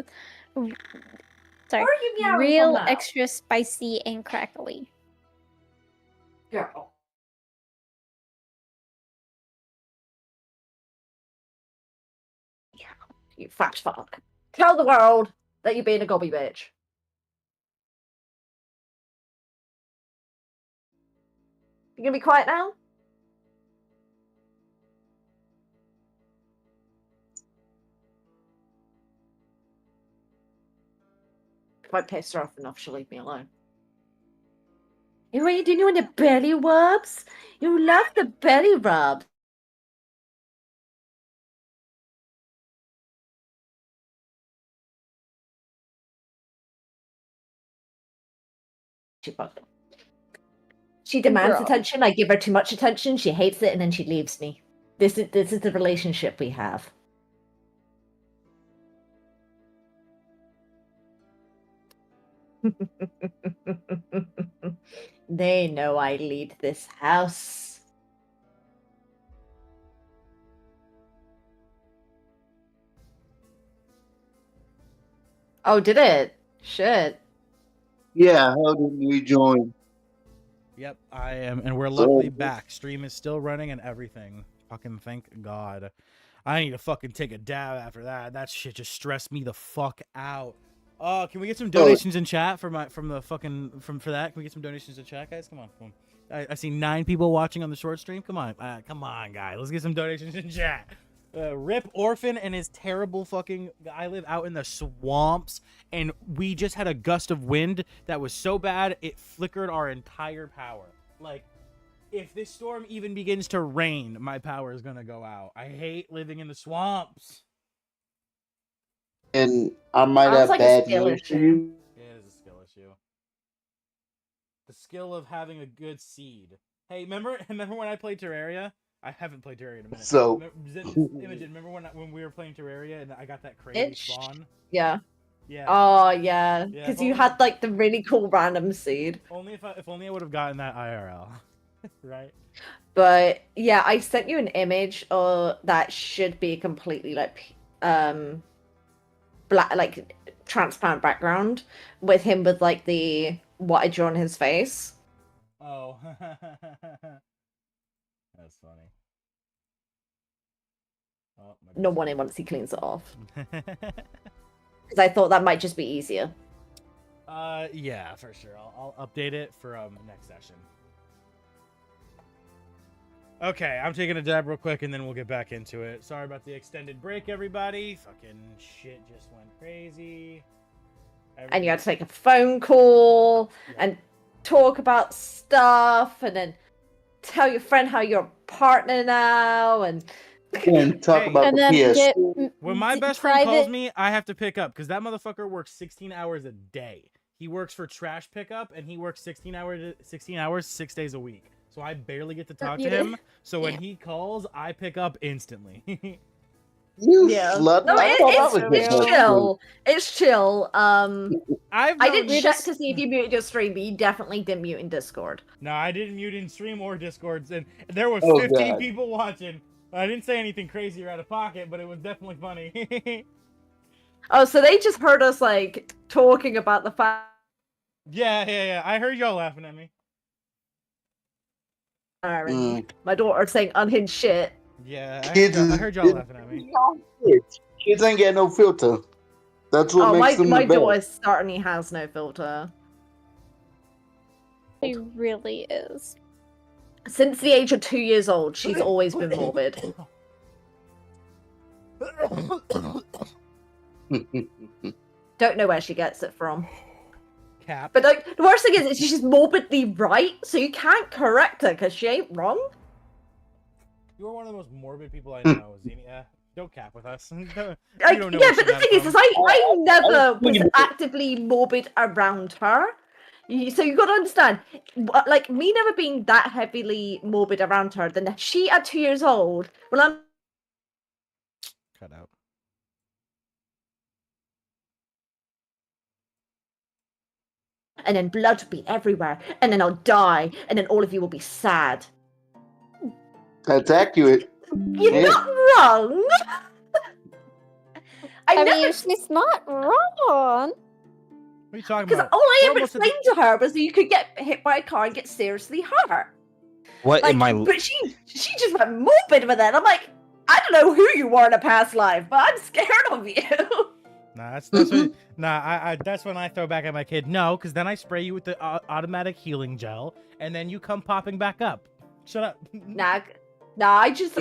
Where are you meowing from Real now? extra spicy and crackly. Girl. You fat fuck. Tell the world that you're being a gobby bitch. You gonna be quiet now? If I piss her off enough, she'll leave me alone. What are you doing the belly rubs? You love the belly rub. She demands Girl. attention. I give her too much attention. She hates it, and then she leaves me. This is the relationship we have. They know I lead this house. Oh, did it? Shit. Yeah, how did we join? Yep, I am, and we're So- luckily back. Stream is still running and everything. Fucking thank God. I need to fucking take a dab after that. That shit just stressed me the fuck out. Can we get some donations in chat for that? Can we get some donations in chat, guys? Come on. I see 9 people watching on the short stream. Come on, guys. Let's get some donations in chat. Rip Orphan and his terrible fucking. I live out in the swamps, and we just had a gust of wind that was so bad it flickered our entire power. Like, if this storm even begins to rain, my power is gonna go out. I hate living in the swamps. And I might Sounds have like a bad skill news for issue. you. It is a skill issue. The skill of having a good seed. Hey, remember when I played Terraria? I haven't played Terraria in a minute. So- Imogen, remember when we were playing Terraria and I got that crazy Itch. spawn? Yeah. Yeah. Oh yeah, Yeah, because if you only- had like the really cool random seed. If only I would have gotten that IRL. Right? But yeah, I sent you an image that should be completely like black, like transparent background with him with like the what I drew on his face. Oh. That's funny. Oh, my No one in once he cleans it off. Because I thought that might just be easier. Yeah, for sure. I'll update it for next session. Okay, I'm taking a dab real quick and then we'll get back into it. Sorry about the extended break, everybody. Fucking shit just went crazy. And you had to take a phone call and talk about stuff and then tell your friend how you're a partner now and And talk Hey. about And the then PS. get When my d- best friend calls private- me, I have to pick up because that motherfucker works 16 hours a day. He works for trash pickup and he works 16 hours 6 days a week. So I barely get to talk to you him. So when Yeah. he calls, I pick up instantly. You yeah. slut. No, I thought I was it's getting chill. It's chill. I've I known- didn't We check just- to see if you muted your stream, but you definitely didn't mute in Discord. No, I didn't mute in stream or Discords, and there was Oh, 15 God. people watching. I didn't say anything crazy or out of pocket, but it was definitely funny. Oh, so they just heard us like talking about the fact. Yeah. I heard y'all laughing at me. My daughter saying unhinged shit. Yeah, Kids I is- heard y'all laughing at me. Kids ain't got no filter. That's what Oh, makes them my the best. daughter certainly has no filter. He really is. Since the age of 2 years old, she's always been morbid. Don't know where she gets it from. Cap. But like, the worst thing is she's morbidly right, so you can't correct her because she ain't wrong. You're one of the most morbid people I know, Xenia. Don't cap with us. You Like, don't know yeah, where but she the got thing it is, from. I never was you- actively morbid around her. So you got to understand, like me never being that heavily morbid around her. Then she at 2 years old, well, I'm Cut out. and then blood will be everywhere, and then I'll die, and then all of you will be sad. That's accurate. You're Yeah. not wrong. I I never, mean, she's not wrong. What are you talking because about? all I We're ever almost at the- explained to her was that you could get hit by a car and get seriously hurt. What Like, in my but she just went morbid with it. I'm like, I don't know who you were in a past life, but I'm scared of you. Nah, that's what, I that's when I throw back at my kid. No, because then I spray you with the automatic healing gel, and then you come popping back up. Shut up. Nah, I just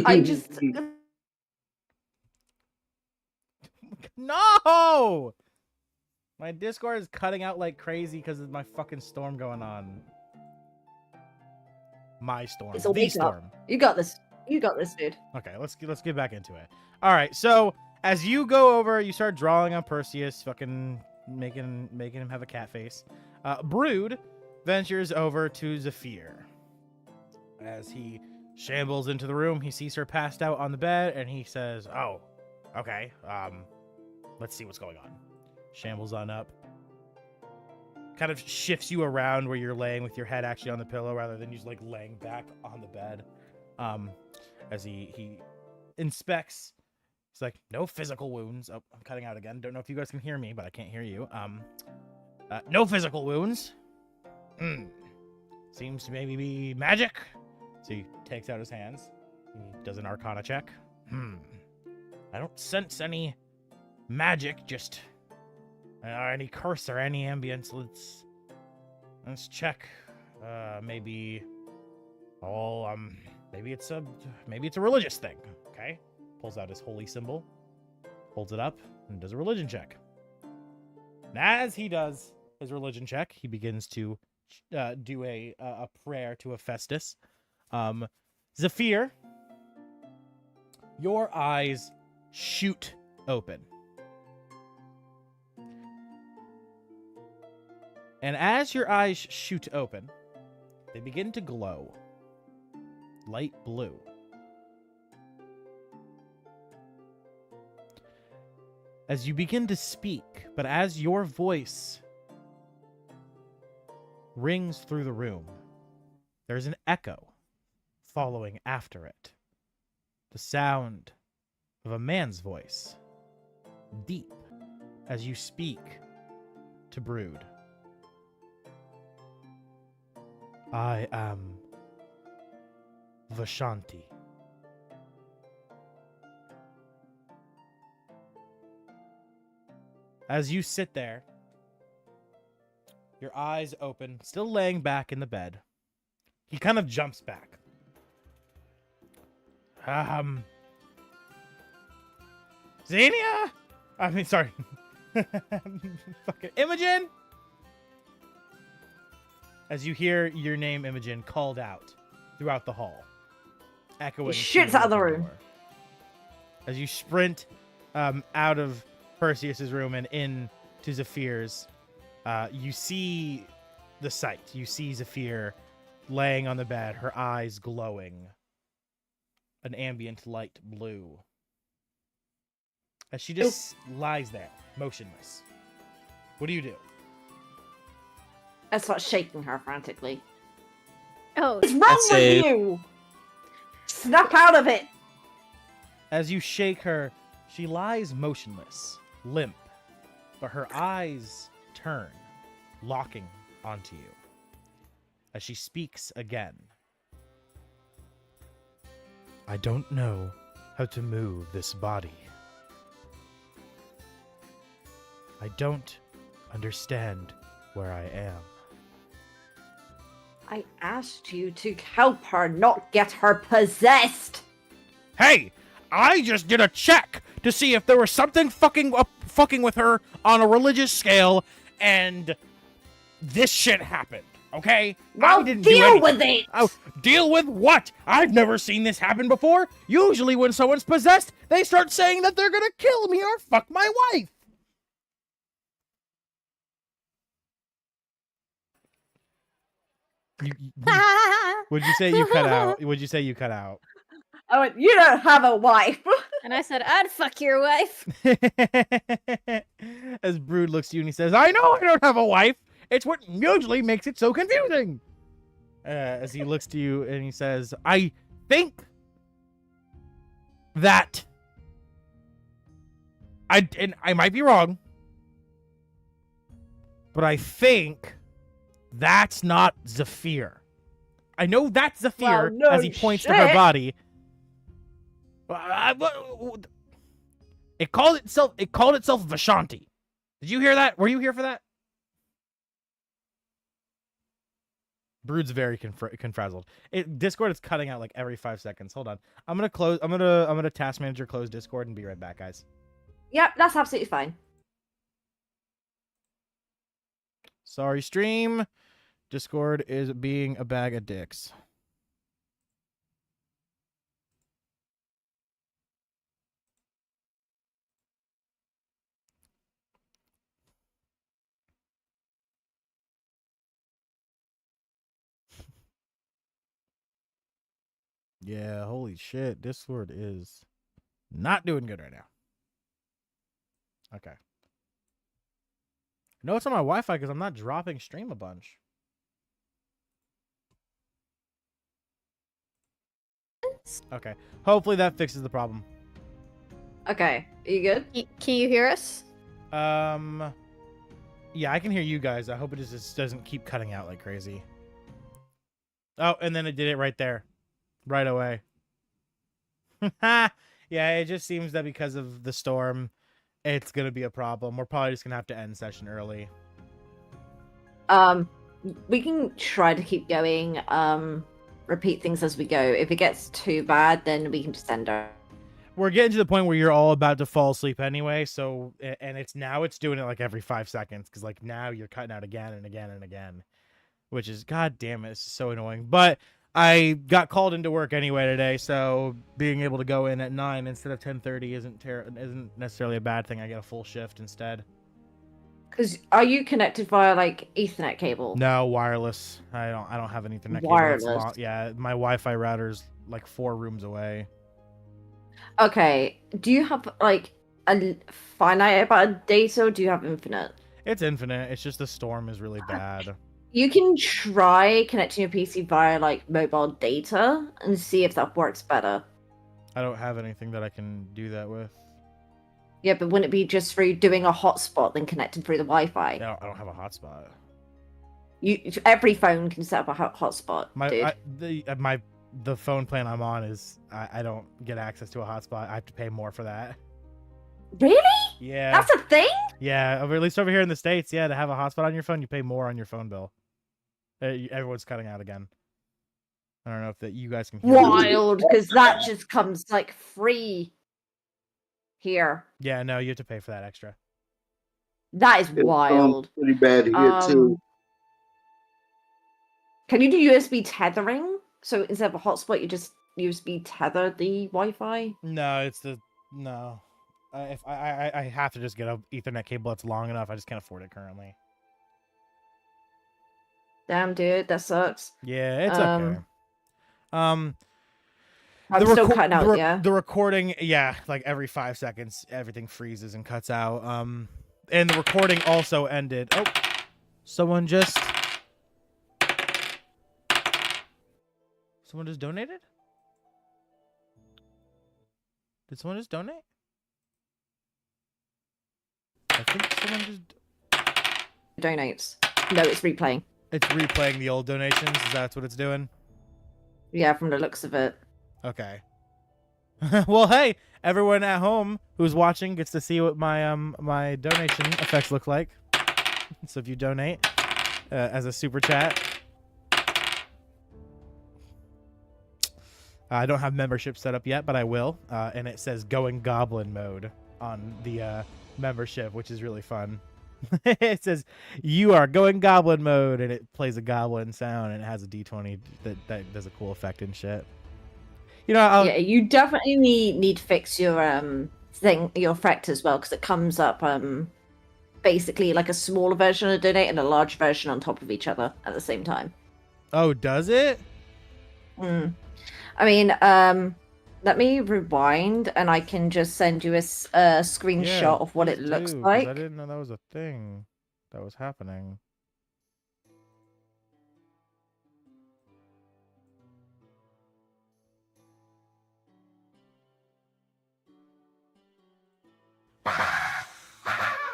No! My Discord is cutting out like crazy because of my fucking storm going on. My storm. It's all The big up. storm. You got this. You got this, dude. Okay, let's get back into it. All right, so as you go over, you start drawing on Perseus, fucking making him have a cat face. Brood ventures over to Zephyr as he shambles into the room. He sees her passed out on the bed, and he says, "Oh, okay. Let's see what's going on." Shambles on up. Kind of shifts you around where you're laying with your head actually on the pillow rather than you just like laying back on the bed. As he inspects, he's like, "No physical wounds." Oh, I'm cutting out again. Don't know if you guys can hear me, but I can't hear you. No physical wounds. Seems to maybe be magic. So he takes out his hands. He does an Arcana check. I don't sense any magic, just any curse or any ambience. Let's check. Maybe it's a religious thing. Okay. Pulls out his holy symbol, holds it up, and does a religion check. And as he does his religion check, he begins to do a prayer to Hephaestus. Zephyr, your eyes shoot open. And as your eyes shoot open, they begin to glow. Light blue. As you begin to speak, but as your voice rings through the room, there's an echo following after it. The sound of a man's voice, deep, as you speak to Brood. I am Vashanti. As you sit there, your eyes open, still laying back in the bed, he kind of jumps back. Xenia? I mean, sorry. Fucking Imogen? As you hear your name, Imogen, called out throughout the hall, echoing. He shoots out of the room. As you sprint out of Perseus's room and into Zephyr's, you see the sight. You see Zephyr laying on the bed, her eyes glowing, an ambient light blue. As she just lies there, motionless. What do you do? I start shaking her frantically. Oh, What's wrong That's with it. you? Snap out of it! As you shake her, she lies motionless, limp, but her eyes turn, locking onto you. As she speaks again. I don't know how to move this body. I don't understand where I am. I asked you to help her, not get her possessed! Hey, I just did a check to see if there was something fucking with her on a religious scale, and this shit happened. Okay? Well, I didn't do deal anything. with it! Oh, deal with what? I've never seen this happen before. Usually when someone's possessed, they start saying that they're gonna kill me or fuck my wife. Would you say you cut out? Would you say you cut out? I went, you don't have a wife! and I said, I'd fuck your wife. As Brood looks at you and he says, I know I don't have a wife. It's what usually makes it so confusing. As he looks to you and he says, I think that I might be wrong, but I think that's not Zephyr. I know that's Zephyr, Well, no as he points to her shit. body. It called itself Vashanti. Did you hear that? Were you here for that? Brood's very confrazzled. Discord is cutting out like every 5 seconds. Hold on. I'm gonna task manager close Discord and be right back, guys. Yep, that's absolutely fine. Sorry, stream. Discord is being a bag of dicks. Yeah, holy shit. Discord is not doing good right now. Okay. No, it's on my Wi-Fi because I'm not dropping stream a bunch. Okay. Hopefully that fixes the problem. Okay, are you good? Can you hear us? Yeah, I can hear you guys. I hope it just doesn't keep cutting out like crazy. Oh, and then it did it right there. Right away. Yeah, it just seems that because of the storm, it's going to be a problem. We're probably just going to have to end session early. We can try to keep going. Repeat things as we go. If it gets too bad, then we can just end our. We're getting to the point where you're all about to fall asleep anyway, so and it's doing it like every 5 seconds because like now you're cutting out again and again and again, which is god damn it, it's so annoying. But I got called into work anyway today, so being able to go in at 9 instead of 10:30 isn't necessarily a bad thing. I get a full shift instead. Because are you connected via like Ethernet cable? No, wireless. I don't have an Ethernet Wireless. cable. Yeah, my Wi-Fi router's like 4 rooms away. Okay. Do you have like a finite amount of data, or do you have infinite? It's infinite. It's just the storm is really bad. You can try connecting your PC via like mobile data and see if that works better. I don't have anything that I can do that with. Yeah, but wouldn't it be just through doing a hotspot then connecting through the Wi-Fi? I don't have a hotspot. Every phone can set up a hotspot, dude. The phone plan I'm on is I don't get access to a hotspot. I have to pay more for that. Really? Yeah. That's a thing? Yeah, or at least over here in the States, yeah, to have a hotspot on your phone, you pay more on your phone bill. Everyone's cutting out again. I don't know if you guys can hear me. Wild, because that just comes like free here. Yeah, no, you have to pay for that extra. That is wild. Pretty bad here too. Can you do USB tethering? So instead of a hotspot, you just USB tether the Wi-Fi? No, no. If I have to just get a Ethernet cable that's long enough. I just can't afford it currently. Damn, dude, that sucks. Yeah, it's okay. I'm still cutting out, yeah? The recording, yeah, like every 5 seconds, everything freezes and cuts out. And the recording also ended. Oh, someone just donated? Did someone just donate? I think someone just Donates. No, it's replaying. It's replaying the old donations. Is that what it's doing? Yeah, from the looks of it. Okay. Well, hey, everyone at home who's watching gets to see what my my donation effects look like. So if you donate as a super chat, I don't have membership set up yet, but I will. And it says going goblin mode on the membership, which is really fun. It says you are going goblin mode, and it plays a goblin sound, and it has a D20 that does a cool effect and shit. You know, yeah, you definitely need to fix your your effect as well, because it comes up basically like a smaller version of donate and a large version on top of each other at the same time. Oh, does it? I mean, let me rewind, and I can just send you a screenshot of what it looks like. I didn't know that was a thing that was happening.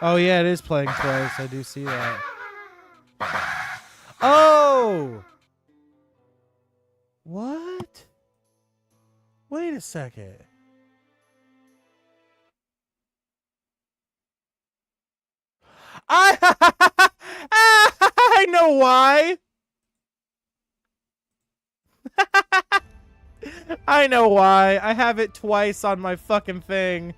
Oh yeah, it is playing twice. I do see that. Oh! What? Wait a second. I know why. I know why. I have it twice on my fucking thing.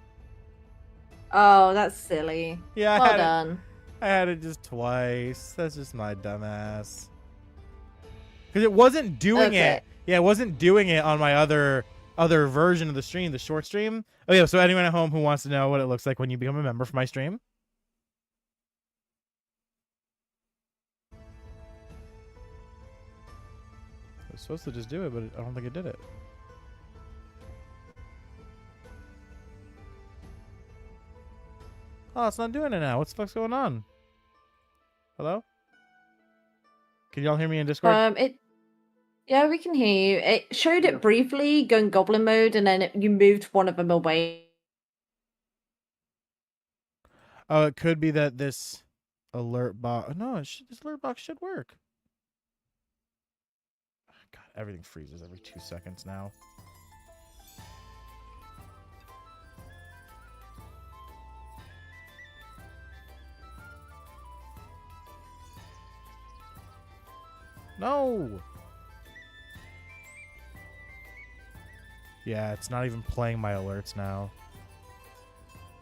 Oh, that's silly. Yeah, well done. I had it just twice. That's just my dumbass. Because it wasn't doing it. Yeah, it wasn't doing it on my other version of the stream, the short stream. Oh yeah, so anyone at home who wants to know what it looks like when you become a member for my stream. I was supposed to just do it, but I don't think it did it. Oh, it's not doing it now. What the fuck's going on? Hello? Can y'all hear me in Discord? Yeah, we can hear you. It showed it briefly going goblin mode, and then you moved one of them away. Oh, it could be that this alert box. No, this alert box should work. God, everything freezes every 2 seconds now. No. Yeah, it's not even playing my alerts now.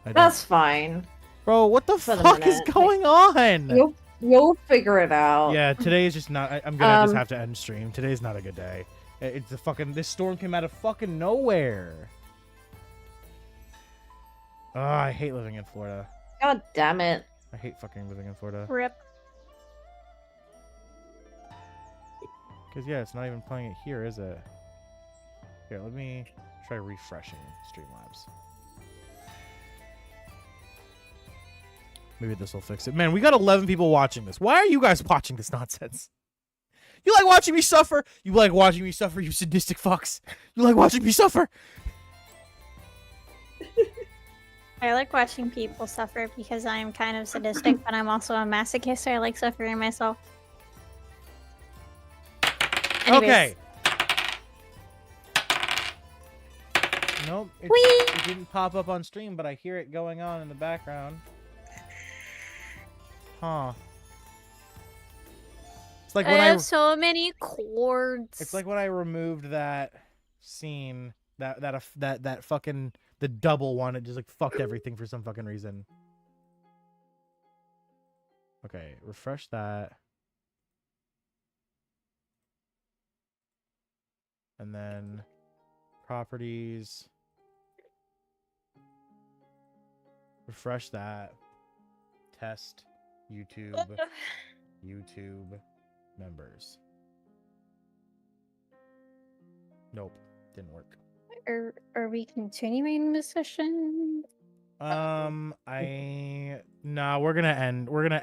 That's fine. Bro, what the For the fuck is minute. going on? You'll figure it out. Yeah, today is just not. I'm gonna just have to end stream. Today's not a good day. It's the fucking. This storm came out of fucking nowhere. Oh, I hate living in Florida. God damn it. I hate fucking living in Florida. Rip. Because, yeah, it's not even playing it here, is it? Here, let me try refreshing Streamlabs. Maybe this will fix it. Man, we got 11 people watching this. Why are you guys watching this nonsense? You like watching me suffer? You like watching me suffer, you sadistic fucks. You like watching me suffer? I like watching people suffer because I am kind of sadistic, but I'm also a masochist, so I like suffering myself. Anyways. Okay. Nope, it didn't pop up on stream, but I hear it going on in the background. Huh. It's like when I have so many chords. It's like when I removed that scene, that fucking the double one. It just like fucked everything for some fucking reason. Okay, refresh that. And then properties. Refresh that. Test YouTube. YouTube members. Nope, didn't work. Are we continuing the session? No, we're gonna end. We're gonna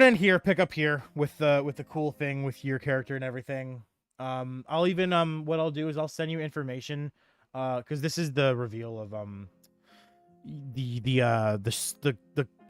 end here, pick up here with the cool thing with your character and everything. I'll even what I'll do is I'll send you information, because this is the reveal of the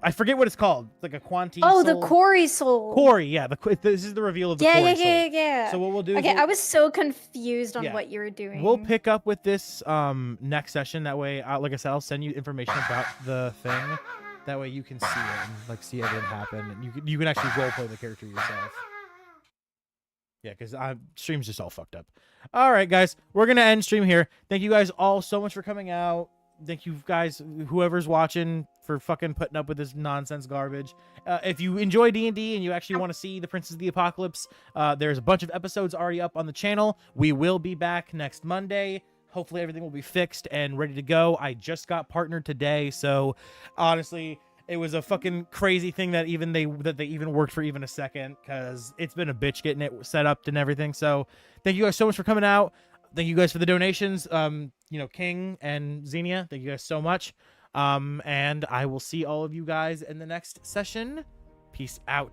I forget what it's called. It's like a Quanti. Oh, soul. the Corey soul. Corey, yeah. This is the reveal of the Corey soul. Yeah. So what we'll do is Okay, I was so confused on what you were doing. We'll pick up with this next session. That way, like I said, I'll send you information about the thing. That way you can see it and like see everything happen, and you can actually roleplay the character yourself. Yeah, because stream's just all fucked up. All right, guys, we're gonna end stream here. Thank you guys all so much for coming out. Thank you guys, whoever's watching, for fucking putting up with this nonsense garbage. If you enjoy D&D and you actually want to see the Princes of the Apocalypse, there's a bunch of episodes already up on the channel. We will be back next Monday. Hopefully everything will be fixed and ready to go. I just got partnered today, so honestly, it was a fucking crazy thing that they even worked for even a second, because it's been a bitch getting it set up and everything. So thank you guys so much for coming out. Thank you guys for the donations. King and Xenia, thank you guys so much. And I will see all of you guys in the next session. Peace out.